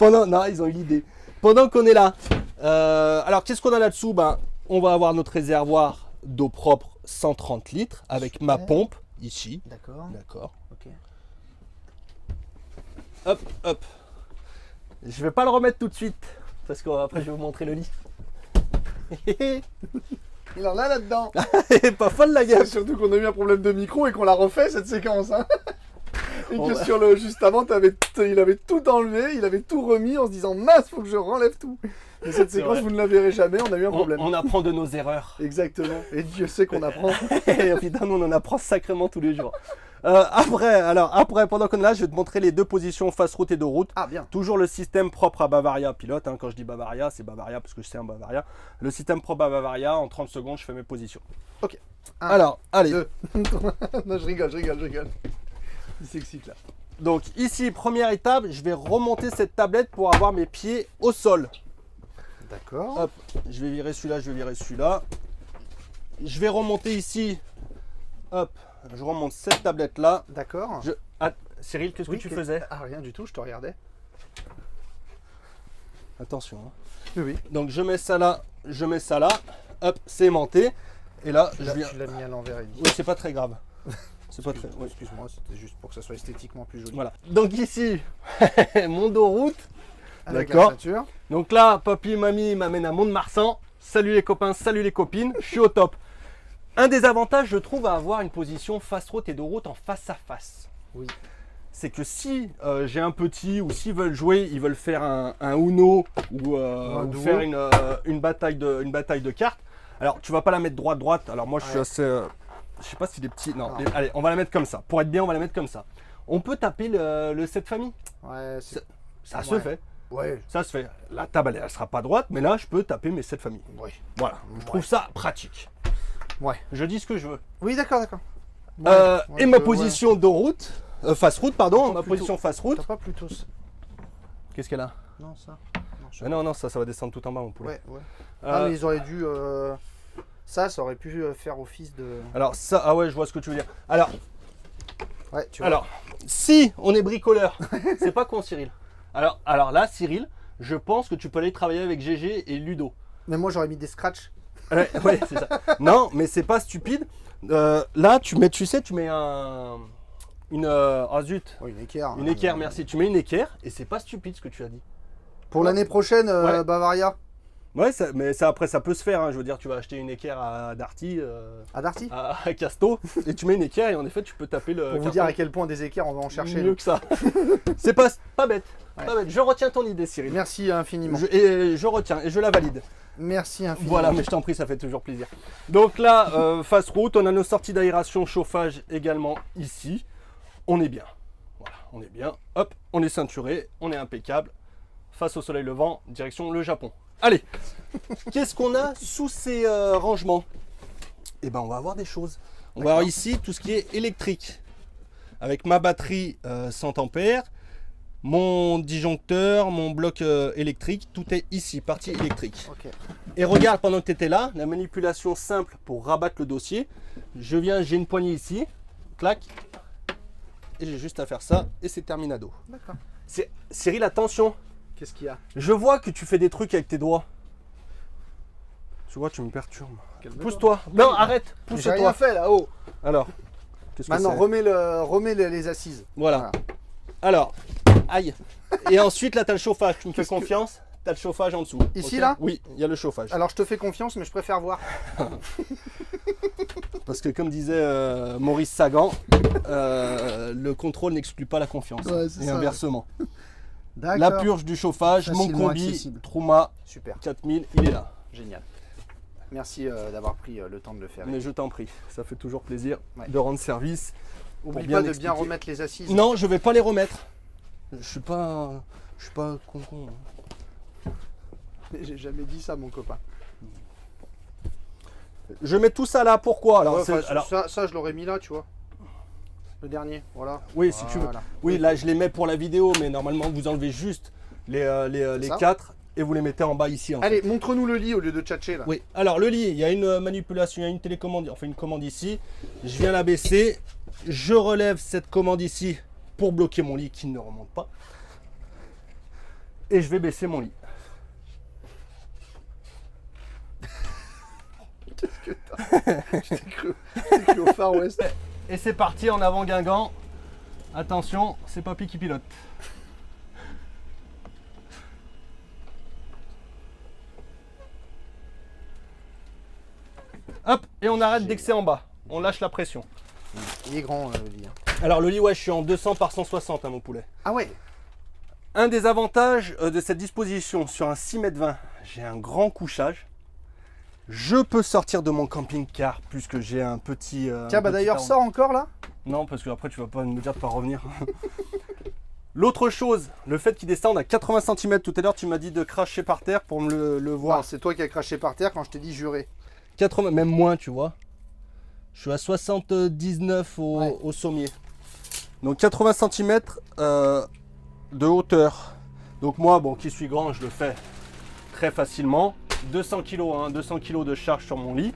Non, ils ont eu l'idée. Pendant qu'on est là, alors qu'est-ce qu'on a là-dessous? Ben, on va avoir notre réservoir d'eau propre 130 litres avec ma pompe ici. D'accord. D'accord. Ok. Hop, hop. Je vais pas le remettre tout de suite parce qu'après je vais vous montrer le lit. Il en a là-dedans. Pas folle la gueule. Surtout qu'on a eu un problème de micro et qu'on l'a refait cette séquence. Hein. Et On que va- sur le juste avant, il avait tout enlevé, il avait tout remis en se disant mince, faut que je renlève tout. Et cette C'est séquence, vrai. vous ne la verrez jamais, on a eu un problème. On apprend de nos erreurs. Exactement. Et Dieu sait qu'on apprend. Et putain, nous, on en apprend sacrément tous les jours. Après, pendant qu'on est là, je vais te montrer les 2 positions face route et dos route. Ah bien. Toujours le système propre à Bavaria pilote. Hein. Quand je dis Bavaria, c'est Bavaria parce que je sais un Bavaria. Le système propre à Bavaria, en 30 secondes, je fais mes positions. Ok. Un, Alors, allez. 2. Non, je rigole. Il s'excite là. Donc ici, première étape, je vais remonter cette tablette pour avoir mes pieds au sol. D'accord. Hop, je vais virer celui-là, Je vais remonter ici. Hop, je remonte cette tablette là. D'accord. Ah, Cyril, qu'est-ce que tu faisais? Ah rien du tout, je te regardais. Attention. Hein. Oui. Donc je mets ça là. Hop, c'est aimanté. Et là, je Là, viens. tu l'as mis à l'envers, Eddy. Oui, c'est pas très grave. C'est pas très. Excuse- oui. Excuse-moi, c'était juste pour que ça soit esthétiquement plus joli. Voilà. Donc ici, mon dos route. Avec D'accord. la ceinture. Donc là, papy et mamie m'amènent à Mont-de-Marsan. Salut les copains, salut les copines. Je suis au top. Un des avantages, je trouve, à avoir une position face route et dos route en face à face. Oui. C'est que si j'ai un petit ou s'ils veulent jouer, ils veulent faire un Uno ou duo. faire une bataille de cartes. Alors tu vas pas la mettre droite. Alors moi je suis Ouais. assez. Je sais pas si les petits. Non. Non. Allez, on va la mettre comme ça. Pour être bien, on va la mettre comme ça. On peut taper le 7 famille. Ouais, c'est. Ça Ouais. se fait. Ouais. Ça se fait. La table, elle sera pas droite, mais là, je peux taper mes 7 familles. Ouais. Voilà. Je trouve ça pratique. Ouais. Je dis ce que je veux. Oui, d'accord. Et Ouais, ma ouais. position de route, face route, pardon, ma plutôt. position face route. T'as pas plutôt ça. Qu'est-ce qu'elle a? Non, ça. Non, ça va descendre tout en bas, mon poulet. Ouais, ouais. Euh, Ah, mais ils auraient dû. Ça aurait pu faire office de. Alors, ça, ah ouais, je vois ce que tu veux dire. Alors, Ouais, tu vois. si on est bricoleur, c'est pas con, Cyril. Alors là, Cyril, je pense que tu peux aller travailler avec GG et Ludo. Mais moi j'aurais mis des scratchs. Ouais, ouais, c'est ça. Non, mais c'est pas stupide. Là, tu mets oh zut, Oh, une équerre. une équerre, merci. Tu mets une équerre et c'est pas stupide ce que tu as dit. Pour l'année prochaine, Ouais. Bavaria. Ouais, mais ça après ça peut se faire. Hein. Je veux dire, tu vas acheter une équerre à Darty, À Darty. à Casto, et tu mets une équerre et en effet tu peux taper le. Pour vous carton. dire à quel point des équerres on va en chercher. Mieux que ça. C'est pas bête. Ouais. Pas bête. Je retiens ton idée, Cyril. Merci infiniment. Et je retiens et je la valide. Merci infiniment. Voilà, mais je t'en prie, ça fait toujours plaisir. Donc là, face route, on a nos sorties d'aération, chauffage également ici. On est bien. Voilà, on est bien. Hop, on est ceinturé, on est impeccable. Face au soleil levant, direction le Japon. Allez, qu'est-ce qu'on a sous ces rangements? Eh ben, on va avoir des choses. On va avoir ici tout ce qui est électrique. Avec ma batterie 100 ampères, mon disjoncteur, mon bloc électrique, tout est ici, partie électrique. Ok. Et regarde, pendant que tu étais là, la manipulation simple pour rabattre le dossier. Je viens, j'ai une poignée ici, clac, et j'ai juste à faire ça, et c'est terminado. D'accord. Cyril, attention, Qu'est-ce qu'il y a? je vois que tu fais des trucs avec tes doigts. Tu vois, tu me perturbes. Calme-toi. Pousse-toi. Non, arrête, J'ai rien pousse-toi. fait là-haut. Alors, qu'est-ce que Maintenant, c'est remets les assises. Voilà. Alors, aïe. Et ensuite, là, tu as le chauffage. Tu me fais Qu'est-ce que- confiance, tu as le chauffage en dessous. Ici, ok là Oui, il y a le chauffage. Alors je te fais confiance, mais je préfère voir. Parce que comme disait Maurice Sagan, le contrôle n'exclut pas la confiance. Ouais, c'est et ça. inversement. D'accord. La purge du chauffage, mon Facilement combi, accessible. Trouma Super. 4000, il est là. Génial. Merci d'avoir pris le temps de le faire. Mais je t'en prie, ça fait toujours plaisir Ouais. de rendre service. Oublie pour bien pas de bien expliquer. remettre les assises. Non, je vais pas les remettre. Je suis pas con. J'ai jamais dit ça, mon copain. Je mets tout ça là, pourquoi alors, Ouais, c'est- enfin, alors, ça, je l'aurais mis là, tu vois. Le dernier, voilà. oui, si tu veux. Voilà. Oui, là, je les mets pour la vidéo, mais normalement, vous enlevez juste les ça 4 et vous les mettez en bas ici. En fait. Allez, montre-nous le lit au lieu de tchatcher là. Oui, alors le lit, il y a une manipulation, il y a une télécommande, enfin une commande ici. Je viens la baisser, je relève cette commande ici pour bloquer mon lit qui ne remonte pas. Et je vais baisser mon lit. T'es cru au Far West. Et c'est parti en avant Guingamp. Attention, c'est Papy qui pilote. Hop, et on arrête dès que c'est en bas. On lâche la pression. Il est grand le lit. hein. Alors le lit, ouais, je suis en 200 par 160, hein, mon poulet. Ah ouais. Un des avantages de cette disposition sur un 6,20 m, j'ai un grand couchage. Je peux sortir de mon camping-car puisque j'ai un petit... Tiens, bah d'ailleurs, sors encore là. Non, parce que après tu vas pas me dire de pas revenir. L'autre chose, le fait qu'il descende à 80 cm, tout à l'heure tu m'as dit de cracher par terre pour me le voir. Non, c'est toi qui as craché par terre quand je t'ai dit jurer. 80, même moins, tu vois. Je suis à 79 Ouais. au sommier. Donc 80 cm de hauteur. Donc moi, bon, qui suis grand, je le fais très facilement. 200 kg, hein, 200 kg de charge sur mon lit.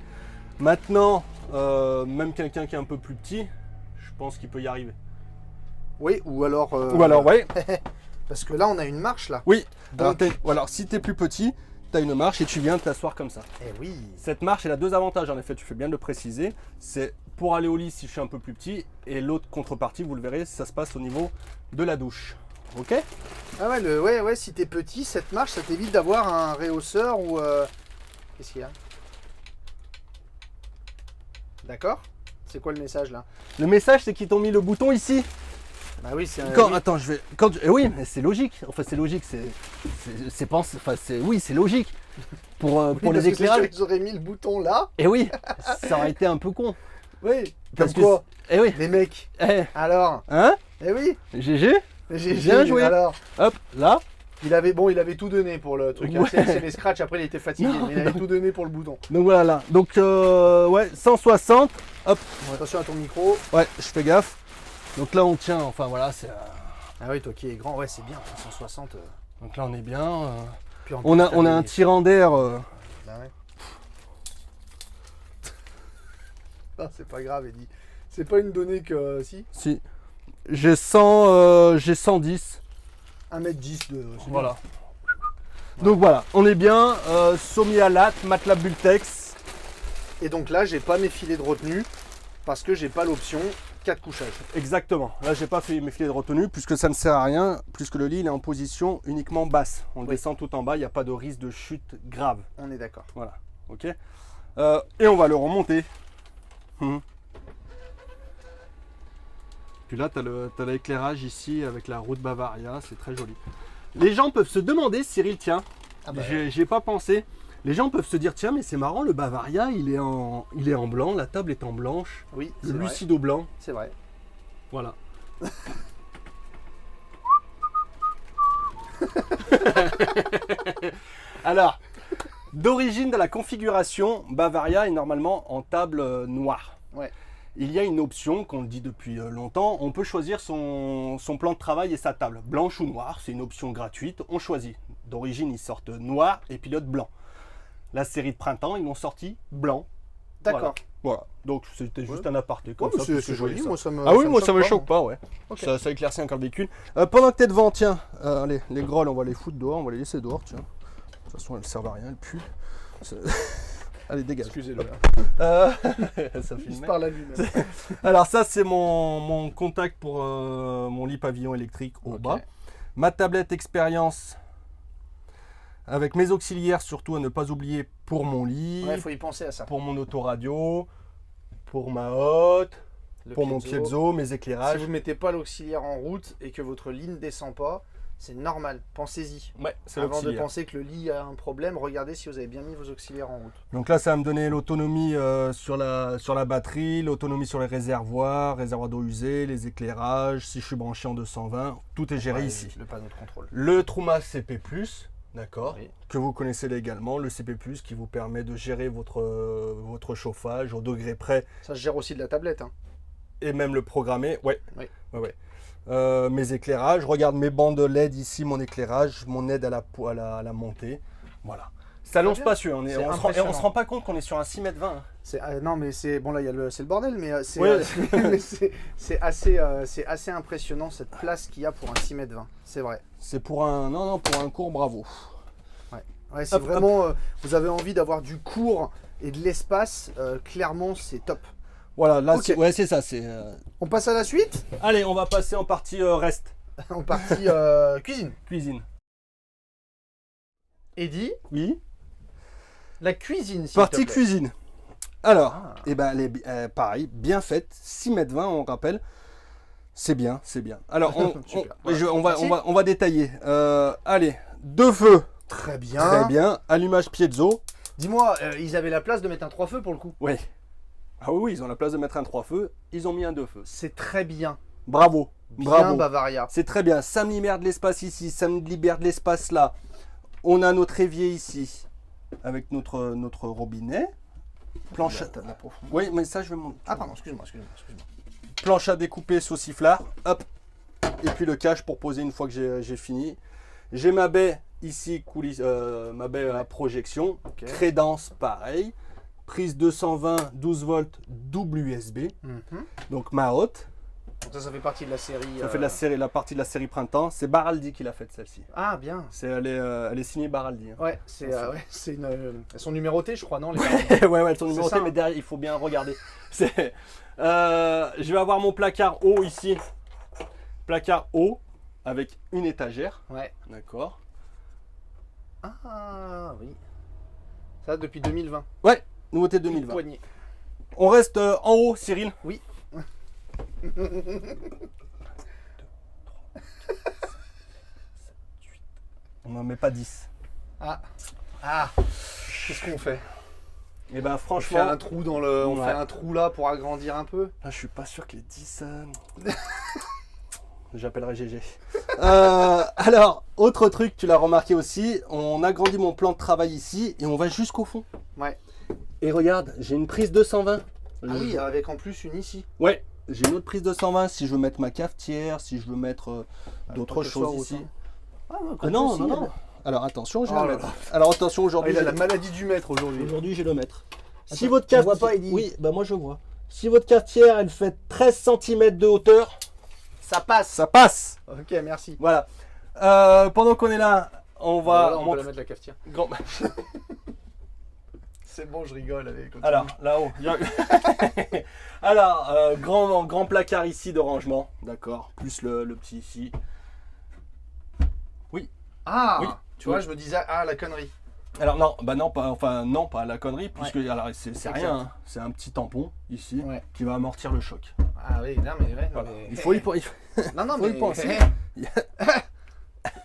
Maintenant, même quelqu'un qui est un peu plus petit, je pense qu'il peut y arriver. Oui, ou alors. Ou alors, ouais. Parce que là, on a une marche là. Oui. Alors, Donc- alors, si tu es plus petit, tu as une marche et tu viens t'asseoir comme ça. Eh oui. Cette marche, elle a deux avantages, en effet, tu fais bien de le préciser. C'est pour aller au lit si je suis un peu plus petit, et l'autre contrepartie, vous le verrez, ça se passe au niveau de la douche. Ok? Ah ouais, ouais, si t'es petit, cette marche, ça t'évite d'avoir un réhausseur ou. Qu'est-ce qu'il y a? D'accord. C'est quoi le message là? Le message, c'est qu'ils t'ont mis le bouton ici. Bah oui, c'est un. Quand, attends, je vais. Quand, oui, mais c'est logique. Enfin, c'est logique. C'est pensé. Enfin, oui, c'est logique. Pour les éclairages. Ils auraient mis le bouton là. Et oui, ça aurait été un peu con. Oui. Parce Comme quoi? Eh oui. Les mecs. Eh, Alors. hein? Eh oui. GG. J'ai Bien joué. Alors. Hop, là. Il avait tout donné pour le truc. Ouais. C'est les scratchs. Après, il était fatigué, Non, mais il avait tout donné pour le bouton. Donc voilà, là. Donc, ouais, 160. Hop. Attention à ton micro. Ouais, je fais gaffe. Donc là, on tient. Enfin, voilà, c'est. Ah oui, toi qui es grand, ouais, c'est bien. 160. Donc là, on est bien. Puis en On plus, a t'as un des- tirant d'air. Bah ouais. Ah, c'est pas grave, Eddy. C'est pas une donnée que. Si. Si. J'ai 110. 1m10 de. c'est Voilà. Donc voilà, on est bien. Sommier à latte, matelas Bultex. Et donc là, j'ai pas mes filets de retenue parce que j'ai pas l'option 4 couchages. Exactement. Là, j'ai pas fait mes filets de retenue puisque ça ne sert à rien, puisque le lit il est en position uniquement basse. On le descend tout en bas, il n'y a pas de risque de chute grave. On est d'accord. Voilà, ok. Et on va le remonter. Puis là, tu as l'éclairage ici avec la route Bavaria, c'est très joli. Les gens peuvent se demander, Cyril, tiens, j'ai pas pensé. Les gens peuvent se dire, tiens, mais c'est marrant, le Bavaria, il est en blanc, la table est en blanche, Oui, le c'est vrai. Lucido blanc, C'est vrai. voilà. Alors, d'origine de la configuration, Bavaria est normalement en table noire. Ouais. Il y a une option, qu'on le dit depuis longtemps, on peut choisir son plan de travail et sa table. Blanche ou noire, c'est une option gratuite, on choisit. D'origine, ils sortent noir et pilote blanc. La série de printemps, ils l'ont sorti blanc. D'accord. Voilà, donc c'était juste un aparté comme Ouais, ça. mais parce que c'est joli, ça. moi ça me. Ah oui, ça moi me ça me choque choque pas, ouais. Ok. Ça éclaircit encore le véhicule. Pendant que tu es devant, tiens, allez, les grolles, on va les foutre dehors, on va les laisser dehors, tiens. De toute façon, elles servent à rien, elles puent. Allez, dégage. Excusez-le. Ça Il se filmait. parle à lui-même. Alors ça, c'est mon contact pour mon lit pavillon électrique au bas. Ma tablette expérience avec mes auxiliaires, surtout à ne pas oublier pour mon lit, Ouais, faut y penser à ça. pour mon autoradio, pour ma hotte, Le pour mon piezo, mes Si éclairages. vous ne mettez pas l'auxiliaire en route et que votre lit ne descend pas, c'est normal. Pensez-y. Ouais, c'est Avant de l'auxiliaire. penser que le lit a un problème, regardez si vous avez bien mis vos auxiliaires en route. Donc là, ça va me donner l'autonomie sur la batterie, l'autonomie sur les réservoirs d'eau usée, les éclairages, si je suis branché en 220, tout est géré Ouais, ici. Le panneau de contrôle. Le Truma CP+, d'accord, Oui. que vous connaissez également, le CP+, qui vous permet de gérer votre chauffage au degré près Ça se gère aussi de la tablette. Hein. et même le programmer. Ouais, Oui. ouais. Mes éclairages, regarde mes bandes LED ici, mon éclairage, mon aide à la montée. Voilà. Salon Très bien. spacieux, on C'est se impressionnant. rend pas compte qu'on est sur un 6 m 20. Hein. Non, mais c'est bon là, c'est le bordel, mais c'est Ouais. mais c'est assez impressionnant cette place qu'il y a pour un 6 m 20. C'est vrai. C'est pour un cours, bravo. Ouais, si Hop, vraiment vous avez envie d'avoir du cours et de l'espace, clairement c'est top. Voilà, là, Ok. c'est ça. On passe à la suite. Allez, on va passer en partie reste, En partie cuisine. cuisine. Eddy, Oui. la cuisine. s'il Partie te plaît. cuisine. Alors, Ah. eh ben, elle est pareil, bien faite, 6 m 20, on rappelle. C'est bien, c'est bien. Alors, Super. on va détailler. Allez, 2 feux, Très bien. très bien. Allumage piezo. Dis-moi, ils avaient la place de mettre un 3 feux pour le coup. Ouais. Ah oui, ils ont la place de mettre un 3 feux. Ils ont mis un 2 feux. C'est très bien. Bravo. Bien Bravo. Bavaria. C'est très bien. Ça me libère de l'espace ici, ça me libère de l'espace là. On a notre évier ici avec notre robinet. Planche. T'as de la profondeur. Oui, mais ça je vais monter. Ah pardon, excuse-moi. Planche à découper sauciflard, hop, et puis le cache pour poser une fois que j'ai fini. J'ai ma baie ici, ma baie à projection, Ok. crédence pareil, prise 220, 12 volts, double USB, Mhm. donc ma haute. Donc ça fait partie de la série. Ça fait la partie de la série printemps, c'est Baraldi qui l'a faite celle-ci. Ah bien. Elle est signée Baraldi. Hein. Ouais, c'est une. Elles sont numérotées, je crois, non les Ouais, elles sont C'est numérotées, ça, hein. mais derrière, il faut bien regarder. Je vais avoir mon placard haut ici. Placard haut avec une étagère. Ouais. D'accord. Ah oui. Ça depuis 2020. Ouais, nouveauté Une 2020. poignée. On reste en haut, Cyril. Oui. On n'en met pas 10. Ah. Qu'est-ce qu'on fait? Et ben On fait franchement, un trou dans le. On Ouais. fait un trou là pour agrandir un peu. là, je suis pas sûr que les 10. J'appellerai GG. Alors, autre truc, tu l'as remarqué aussi, on agrandit mon plan de travail ici et on va jusqu'au fond. Ouais. Et regarde, j'ai une prise 220. Ah oui, avec en plus une ici. Ouais, j'ai une autre prise 220 si je veux mettre ma cafetière, si je veux mettre d'autres pas que ce soit choses ici. autant. Ah, ouais, Ah non, aussi, non, il y a non. de- Alors attention, je vais Oh le là mettre. là. Alors attention, Ah, aujourd'hui, il a je la maladie du maître aujourd'hui. aujourd'hui, je vais le mettre. Si Attends, votre tu cafetière, vois pas, Eddy oui, bah moi je vois. Si votre cafetière, elle fait 13 cm de hauteur, Ça passe. ça passe. Ok, merci. Voilà. Pendant qu'on est là, on va on peut la mettre la cafetière. grand- C'est bon, je rigole. Allez, continue. Alors, là-haut. Alors, grand placard ici de rangement. D'accord. Plus le petit ici. Ah, Oui. tu vois, je me disais, ah, la connerie. Alors non, bah non, pas la connerie, puisque alors c'est Exact. rien, hein. C'est un petit tampon ici Ouais. qui va amortir le choc. Ah oui, non, mais ouais. Voilà. mais- Il faut y Non, non, faut mais. y penser.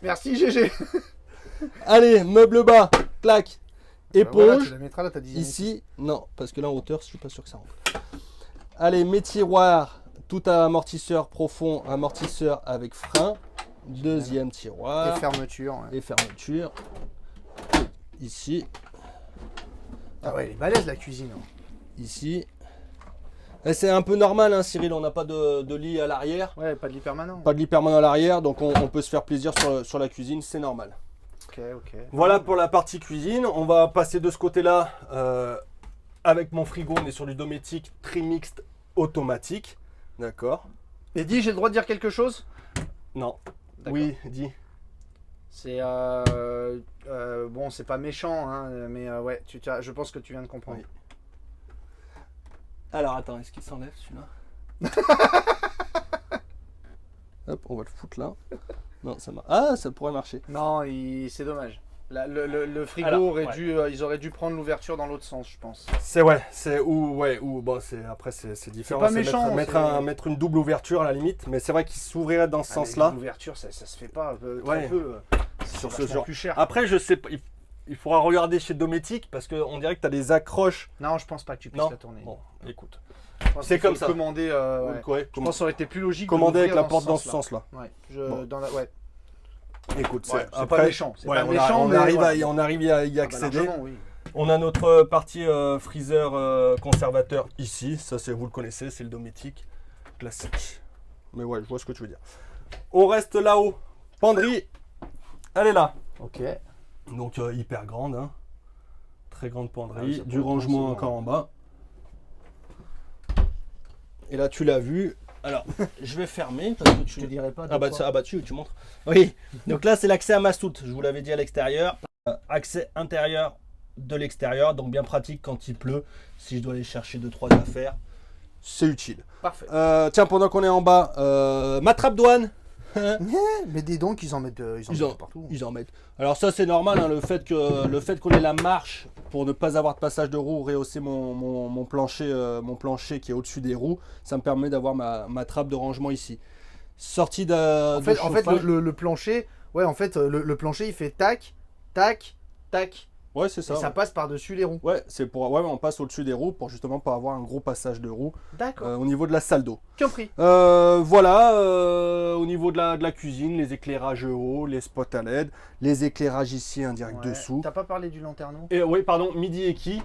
Merci, GG. Allez, meuble bas, clac, Voilà, éponge. tu la mettras là, t'as dit. Ici, non, parce que là en hauteur, je suis pas sûr que ça rentre. Allez, mes tiroirs, tout amortisseur profond, amortisseur avec frein. Deuxième Et tiroir. fermeture. Ouais. Et fermeture. Ici, Ah ouais, elle est balèze la cuisine. Hein. ici. Et c'est un peu normal, hein, Cyril, on n'a pas de lit à l'arrière. Ouais, pas de lit permanent. Pas de lit permanent à l'arrière, donc on peut se faire plaisir sur la cuisine, c'est normal. Ok, ok. Voilà pour la partie cuisine. On va passer de ce côté-là avec mon frigo. On est sur du Dometic Trimixed automatique. D'accord. Et dis, j'ai le droit de dire quelque chose? Non. D'accord. Oui, dis. C'est bon, c'est pas méchant, hein, mais ouais, je pense que tu viens de comprendre. Oui. Alors attends, est-ce qu'il s'enlève celui-là? Hop, on va le foutre là. Non, ça marche. Ah, ça pourrait marcher. Non, c'est dommage. Le frigo Alors, aurait ouais. dû, ils auraient dû prendre l'ouverture dans l'autre sens, je pense. C'est ou bon, c'est différent. pas C'est méchant, mettre une double ouverture à la limite, mais c'est vrai qu'il s'ouvrirait dans ce Ah, mais sens-là. l'ouverture, ça se fait pas. Ouais. Très peu. Sur ce vachement genre. plus cher. Après, je sais pas. Il faudra regarder chez Dometic parce qu'on dirait que tu as des accroches. Non, je pense pas que tu puisses Non. la tourner. Bon, écoute. Je pense c'est qu'il faut comme le ça. Commander. Ouais. Ouais, Je pense que ça aurait été plus logique. de commander avec la l'ouvrir porte dans ce sens-là. sens-là. Ouais. Bon. Ouais. Écoute, Ouais, c'est après, pas méchant. C'est ouais, pas on, méchant, on mais arrive voilà. on arrive à y Ah bah, accéder. largement, oui. On a notre partie freezer conservateur ici. Ça, vous le connaissez, c'est le Dometic classique. Mais ouais, je vois ce que tu veux dire. On reste là-haut. Penderie, elle est là. Ok. Donc hyper grande, hein. Très grande Ah oui, penderie, ça du pour le coup, rangement c'est bon. encore en bas. Et là tu l'as vu. Alors je vais fermer parce que Je te dirais pas. Ah bah, deux fois. tu montres. Oui. Donc là c'est l'accès à ma soute. Je vous l'avais dit à l'extérieur. Accès intérieur de l'extérieur. Donc bien pratique quand il pleut. Si je dois aller chercher 2-3 affaires, c'est utile. Parfait. Tiens, pendant qu'on est en bas, ma trappe douane. Mais dis donc, ils en mettent, Ils en- partout. Ils en mettent. Alors ça c'est normal, hein, le fait qu'on ait la marche pour ne pas avoir de passage de roue, rehausser mon plancher qui est au-dessus des roues, ça me permet d'avoir ma trappe de rangement ici. Sortie de En fait, chauffage. le plancher, ouais, en fait, le plancher, il fait tac, tac, tac. Ouais, c'est Et ça. ça Ouais, passe par-dessus les roues. ouais, on passe au-dessus des roues pour justement pas avoir un gros passage de roue D'accord. au niveau de la salle d'eau. Compris. Voilà, au niveau de la cuisine, les éclairages hauts, les spots à LED, les éclairages ici indirect Ouais. dessous. T'as pas parlé du lanterneau? Et oui, pardon, midi équi.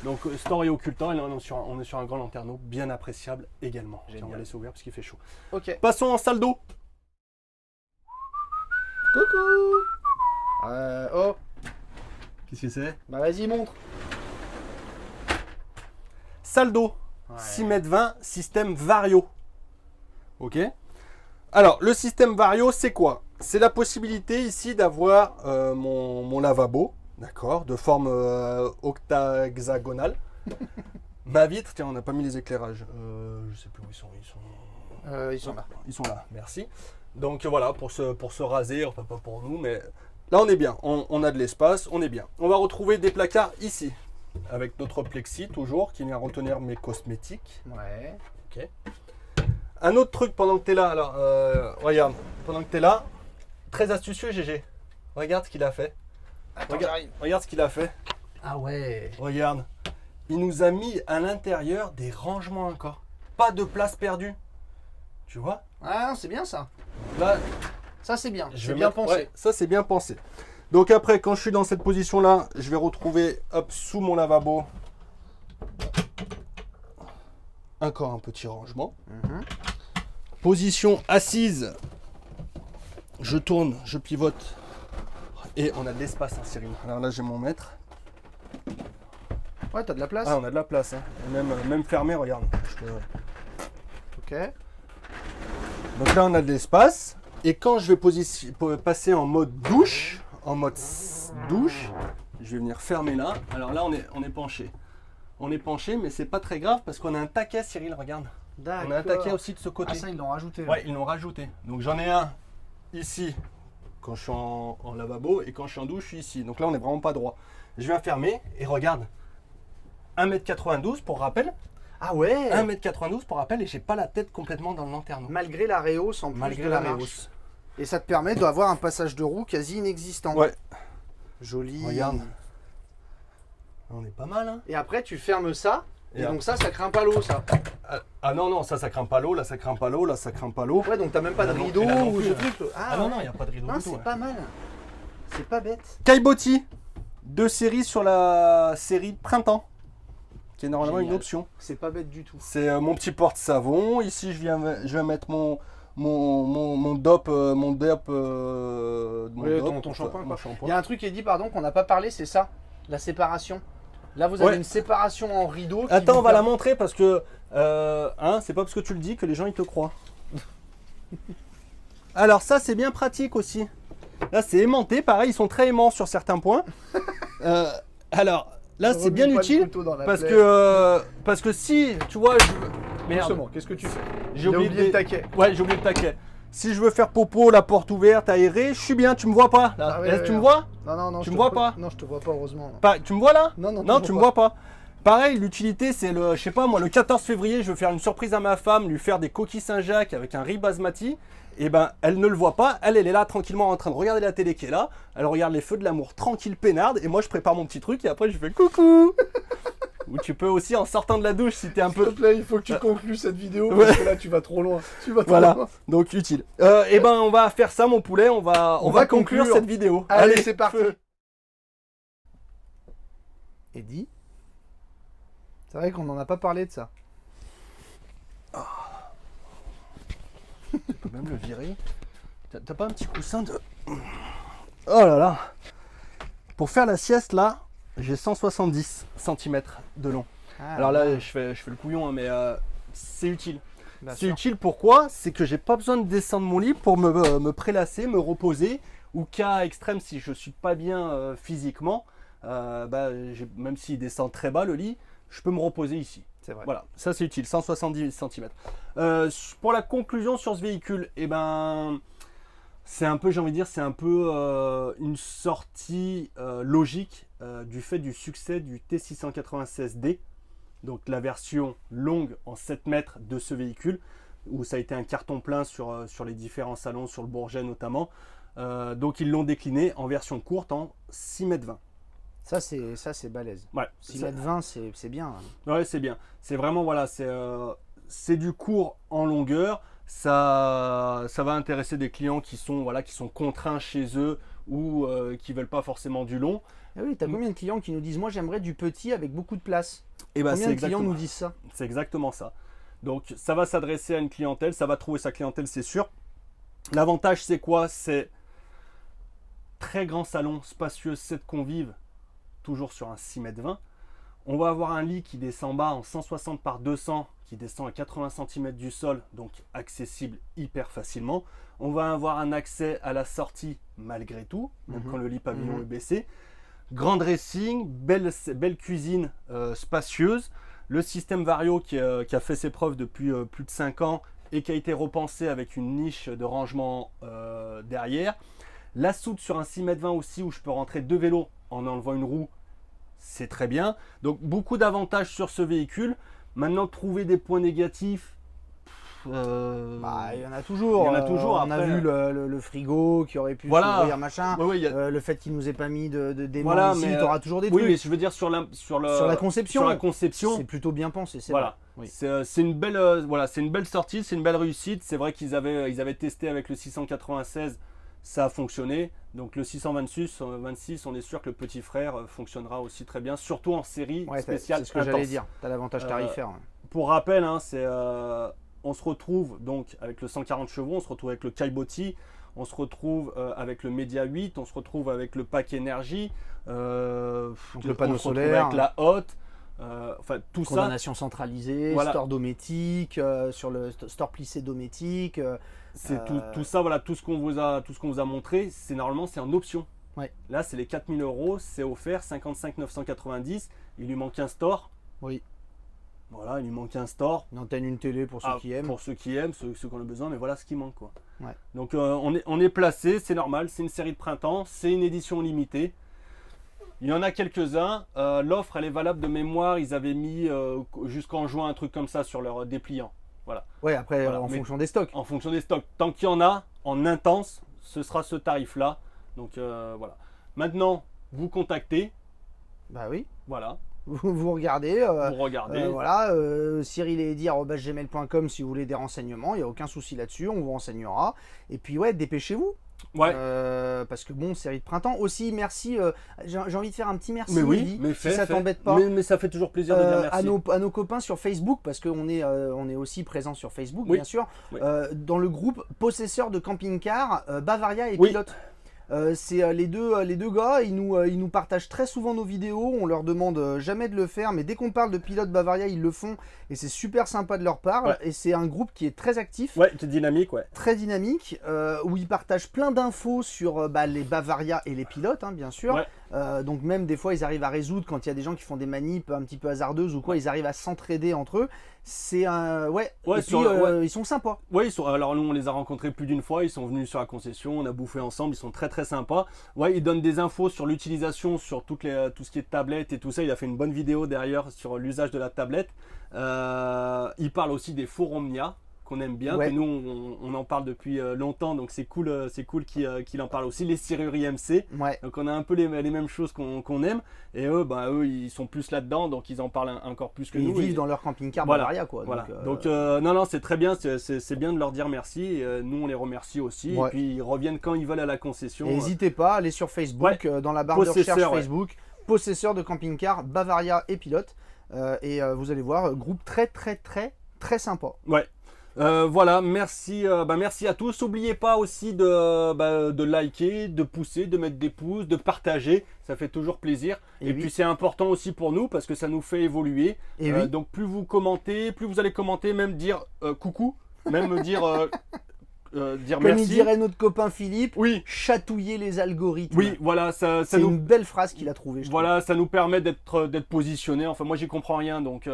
Donc store et occultant, et là on est sur un grand lanterneau bien appréciable également. Tiens, on va Génial. laisser ouvert parce qu'il fait chaud. Ok. Passons en salle d'eau. Coucou. Oh, Qu'est-ce que c'est? bah vas-y, montre. Salle d'eau, Ouais. 6 m 20, système Vario. Ok. Alors, le système Vario, c'est quoi? C'est la possibilité ici d'avoir mon lavabo, d'accord, de forme octagonale. Ma vitre, tiens, on n'a pas mis les éclairages. Je sais plus où ils sont. Ils sont là. Ils sont là, merci. Donc voilà, pour se raser, enfin pas pour nous, mais là on est bien. On a de l'espace, on est bien. On va retrouver des placards ici, avec notre plexi toujours, qui vient retenir mes cosmétiques. Ouais. Un autre truc pendant que tu es là, alors regarde, pendant que tu es là, très astucieux GG. Regarde ce qu'il a fait. Attends, j'arrive. Regarde ce qu'il a fait. Ah ouais. Regarde. Il nous a mis à l'intérieur des rangements encore. Pas de place perdue. Tu vois? Ah, c'est bien ça. Là, Ça, c'est bien. je C'est vais bien mettre- pensé. ouais, ça, c'est bien pensé. Donc après, quand je suis dans cette position-là, je vais retrouver, hop, sous mon lavabo, encore un petit rangement. Mhm. Position assise, je tourne, je pivote. Et on a de l'espace, hein, Cyril. Alors là, j'ai mon mètre. Ouais, t'as de la place. Ah, on a de la place. Hein. Et même fermé, regarde. Ok. Donc là, on a de l'espace. Et quand je vais passer en mode douche, en mode douche. Je vais venir fermer là. Alors là, on est penché. On est penché, mais c'est pas très grave parce qu'on a un taquet, Cyril, regarde. On a un taquet aussi de ce côté. Ah, ça, ils l'ont rajouté. Ouais, ils l'ont rajouté. Donc j'en ai un ici quand je suis en lavabo et quand je suis en douche, je suis ici. Donc là, on n'est vraiment pas droit. Je viens fermer et regarde. 1m92 pour rappel. Ah ouais. 1m92 pour rappel et j'ai pas la tête complètement dans le lanterneau. Malgré la réhausse en plus Malgré de la marche. réhausse. Et ça te permet d'avoir un passage de roue quasi inexistant. Ouais. Joli. Regarde. On est pas mal, hein. Et après, tu fermes ça. Et, Et donc ça craint pas l'eau, ça. Ah non, non, ça craint pas l'eau, là ça craint pas l'eau, là ça craint pas l'eau. Ouais, donc t'as même pas de Là non- rideau et là non ou plus, ce hein. truc. Ah non, non, il n'y a pas de rideau Non, du tout. c'est ouais. pas mal. C'est pas bête. Caillebotis, 2 séries sur la série printemps, qui est normalement Génial. une option. C'est pas bête du tout. C'est mon petit porte-savon. Ici, je vais mettre mon DOP, mon Oui, DOP, ton shampoing, mon quoi. shampoing. Il y a un truc qui est dit, pardon, qu'on n'a pas parlé, c'est ça, la séparation. Là, vous avez Ouais. une séparation en rideau. qui Attends, vous on va la permet- montrer parce que c'est pas parce que tu le dis que les gens ils te croient. Alors ça c'est bien pratique aussi. Là c'est aimanté, pareil, ils sont très aimants sur certains points. Alors là c'est Remue bien pas le utile couteau dans la parce plaie. que si tu vois, merde, Doucement, qu'est-ce que tu fais j'ai oublié le taquet. Ouais, j'ai oublié le taquet. Si je veux faire popo, la porte ouverte, aérée, je suis bien. Tu me vois pas là? Ah ouais, Est-ce que ouais, tu me ouais. vois? Non, non, non. Tu je me te vois vois- pas Non, je te vois pas, heureusement. non. Tu me vois là? Non, non, Non, je tu me vois vois pas. Pareil, l'utilité, c'est le, je sais pas moi, le 14 février, je veux faire une surprise à ma femme, lui faire des coquilles Saint-Jacques avec un riz basmati. Et ben, elle ne le voit pas. Elle est là tranquillement en train de regarder la télé qui est là. Elle regarde les feux de l'amour tranquille, peinarde. Et moi, je prépare mon petit truc et après, je fais coucou. Ou tu peux aussi en sortant de la douche si t'es un S'il te peu. plaît, il faut que tu conclues cette vidéo Ouais. parce que là, tu vas trop loin. Tu vas trop Voilà, loin. donc utile. Et ben, on va faire ça, mon poulet. On va va conclure conclure. cette vidéo. Allez, c'est parti. feu. Eddie, c'est vrai qu'on n'en a pas parlé de ça. Tu peux même le virer. T'as pas un petit coussin de. Oh là là. Pour faire la sieste là, j'ai 170 cm de long. Alors là, je fais le couillon, hein, mais c'est utile. Bien C'est sûr. utile pourquoi? C'est que j'ai pas besoin de descendre mon lit pour me prélasser, me reposer. Ou cas extrême, si je suis pas bien physiquement, même s'il descend très bas le lit, je peux me reposer ici. C'est vrai. Voilà, ça c'est utile, 170 cm. Pour la conclusion sur ce véhicule, eh ben, c'est un peu, j'ai envie de dire, c'est un peu une sortie logique du fait du succès du T696D, donc la version longue en 7 mètres de ce véhicule, où ça a été un carton plein sur les différents salons, sur le Bourget notamment. Donc ils l'ont décliné en version courte en 6 mètres 20. Ça, c'est balèze. Ouais, 6 ça- mètres 20, c'est bien. Ouais, c'est bien. C'est vraiment, voilà, c'est du court en longueur. Ça va intéresser des clients qui sont contraints chez eux ou qui veulent pas forcément du long. Ah oui, t'as combien de clients qui nous disent, moi j'aimerais du petit avec beaucoup de place. Et ben, Combien c'est de clients exactement, nous disent ça? c'est exactement ça. Donc, ça va s'adresser à une clientèle, ça va trouver sa clientèle, c'est sûr. L'avantage, c'est quoi? C'est très grand salon, spacieux, 7 convives, toujours sur un 6 mètres 20. On va avoir un lit qui descend bas en 160 par 200, qui descend à 80 cm du sol, donc accessible hyper facilement. On va avoir un accès à la sortie malgré tout, même quand le lit pavillon est baissé. Grand dressing, belle cuisine spacieuse. Le système Vario qui a fait ses preuves depuis plus de 5 ans et qui a été repensé avec une niche de rangement derrière. La soute sur un 6 mètres 20 aussi où je peux rentrer 2 vélos en enlevant une roue, c'est très bien. Donc beaucoup d'avantages sur ce véhicule. Maintenant, trouver des points négatifs, Bah, il y en a toujours. Il y en a toujours, On a après. vu le frigo qui aurait pu Voilà. s'ouvrir, machin. ouais, il y a- Le fait qu'il nous ait pas mis d'aimant Voilà, ici, mais, t'auras toujours des oui, trucs. mais je veux dire sur la conception. sur la conception, C'est plutôt bien pensé, c'est voilà. vrai. Oui. C'est une belle, c'est une belle sortie, c'est une belle réussite. C'est vrai qu'ils avaient testé avec le 696, ça a fonctionné. Donc le 626, on est sûr que le petit frère fonctionnera aussi très bien, surtout en série Ouais, spéciale. c'est ce que j'allais intense. dire. T'as l'avantage tarifaire. Pour rappel, hein, on se retrouve donc avec le 140 chevaux, on se retrouve avec le Caillebotis, on se retrouve avec le Media 8, on se retrouve avec le pack énergie, Donc on le panneau se retrouve solaire, avec la hotte, enfin tout ça. Condamnation centralisée, Voilà. store dométique, sur le store plissé dométique. C'est tout ça, voilà, tout ce qu'on vous a montré, c'est normalement c'est en option. Ouais. Là, c'est les 4000 €, c'est offert, 55 990. Il lui manque un store. Oui. Voilà, il lui manque un store. Une antenne, une télé pour ceux qui aiment. Pour ceux qui aiment, ceux qui en ont besoin, mais voilà ce qui manque, quoi. Ouais. Donc on est placé, c'est normal, c'est une série de printemps, c'est une édition limitée. Il y en a quelques-uns. L'offre, elle est valable de mémoire. Ils avaient mis jusqu'en juin un truc comme ça sur leur dépliant. Voilà. Ouais, après, Voilà, en mais- fonction des stocks. En fonction des stocks. Tant qu'il y en a, en intense, ce sera ce tarif-là. Donc voilà. Maintenant, vous contactez. Bah oui. Voilà. Vous regardez. Vous regardez. Voilà, Cyril et Eddie@gmail.com si vous voulez des renseignements, il n'y a aucun souci là-dessus, on vous renseignera. Et puis ouais, dépêchez-vous. Ouais. Parce que bon, série de printemps. Aussi, merci, j'ai envie de faire un petit merci, Mais oui, Eddie, mais si ça t'embête pas. Mais ça fait toujours plaisir de dire merci. à nos copains sur Facebook, parce qu'on est, on est aussi présent sur Facebook, Oui. bien sûr, Oui. dans le groupe possesseurs de camping-car, Bavaria et Oui. Pilote. C'est les deux gars, ils nous partagent très souvent nos vidéos, on leur demande jamais de le faire, mais dès qu'on parle de Pilote Bavaria, ils le font, et c'est super sympa de leur part, Ouais. et c'est un groupe qui est très actif, Ouais, c'est dynamique, ouais. très dynamique, où ils partagent plein d'infos sur les Bavaria et les pilotes, hein, bien sûr. Ouais. Donc même des fois, ils arrivent à résoudre quand il y a des gens qui font des manips un petit peu hasardeuses ou quoi, ils arrivent à s'entraider entre eux. C'est un... Ouais, Ouais, et puis, sur le- ouais. ils sont sympas. Ouais, alors nous on les a rencontrés plus d'une fois, ils sont venus sur la concession, on a bouffé ensemble, ils sont très très sympas. Ouais, ils donnent des infos sur l'utilisation, sur tout ce qui est tablette et tout ça. Il a fait une bonne vidéo derrière sur l'usage de la tablette. Il parle aussi des fours Omnia qu'on aime bien, Ouais. que nous on en parle depuis longtemps, donc c'est cool qu'il en parle aussi. Les serrures IMC. Ouais. Donc on a un peu les mêmes choses qu'on aime, et eux ils sont plus là-dedans, donc ils en parlent encore plus que Ils nous. vivent Et- dans leur camping-car Voilà. Bavaria, quoi. voilà. Donc, Donc non, c'est très bien, c'est bien de leur dire merci. Et, nous on les remercie aussi. Ouais. Et puis ils reviennent quand ils veulent à la concession. et n'hésitez pas, allez sur Facebook, dans la barre de Possesseur, recherche ouais. Facebook, possesseur de camping-car Bavaria et pilote. Et vous allez voir, groupe très très très très sympa. Ouais. Voilà, merci à tous. N'oubliez pas aussi de liker, de pousser, de mettre des pouces, de partager. Ça fait toujours plaisir. Et Et oui. puis c'est important aussi pour nous parce que ça nous fait évoluer. Et oui. Donc plus vous commentez, plus vous allez commenter, même dire coucou, même dire Comme merci. il dirait notre copain Philippe, Oui, chatouiller les algorithmes. oui, voilà, ça C'est nous une belle phrase qu'il a trouvée. je Voilà, ça nous permet d'être positionné. Enfin, moi, j'y comprends rien, donc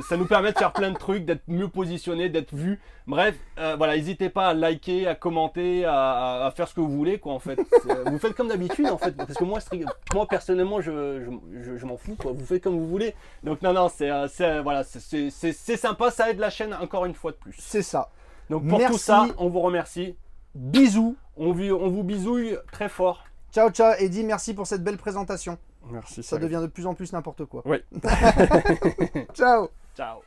ça nous permet de faire plein de trucs, d'être mieux positionné, d'être vu. Bref, voilà, n'hésitez pas à liker, à commenter, à faire ce que vous voulez, quoi. En fait, vous faites comme d'habitude, en fait, parce que moi personnellement, je m'en fous, quoi. Vous faites comme vous voulez. Donc non, voilà, c'est sympa, ça aide la chaîne encore une fois de plus. C'est ça. Donc pour Merci. tout ça, on vous remercie. Bisous. On vous bisouille très fort. Ciao, ciao. Eddie, merci pour cette belle présentation. Merci. Ça devient de plus en plus n'importe quoi. Oui. Ciao. Ciao.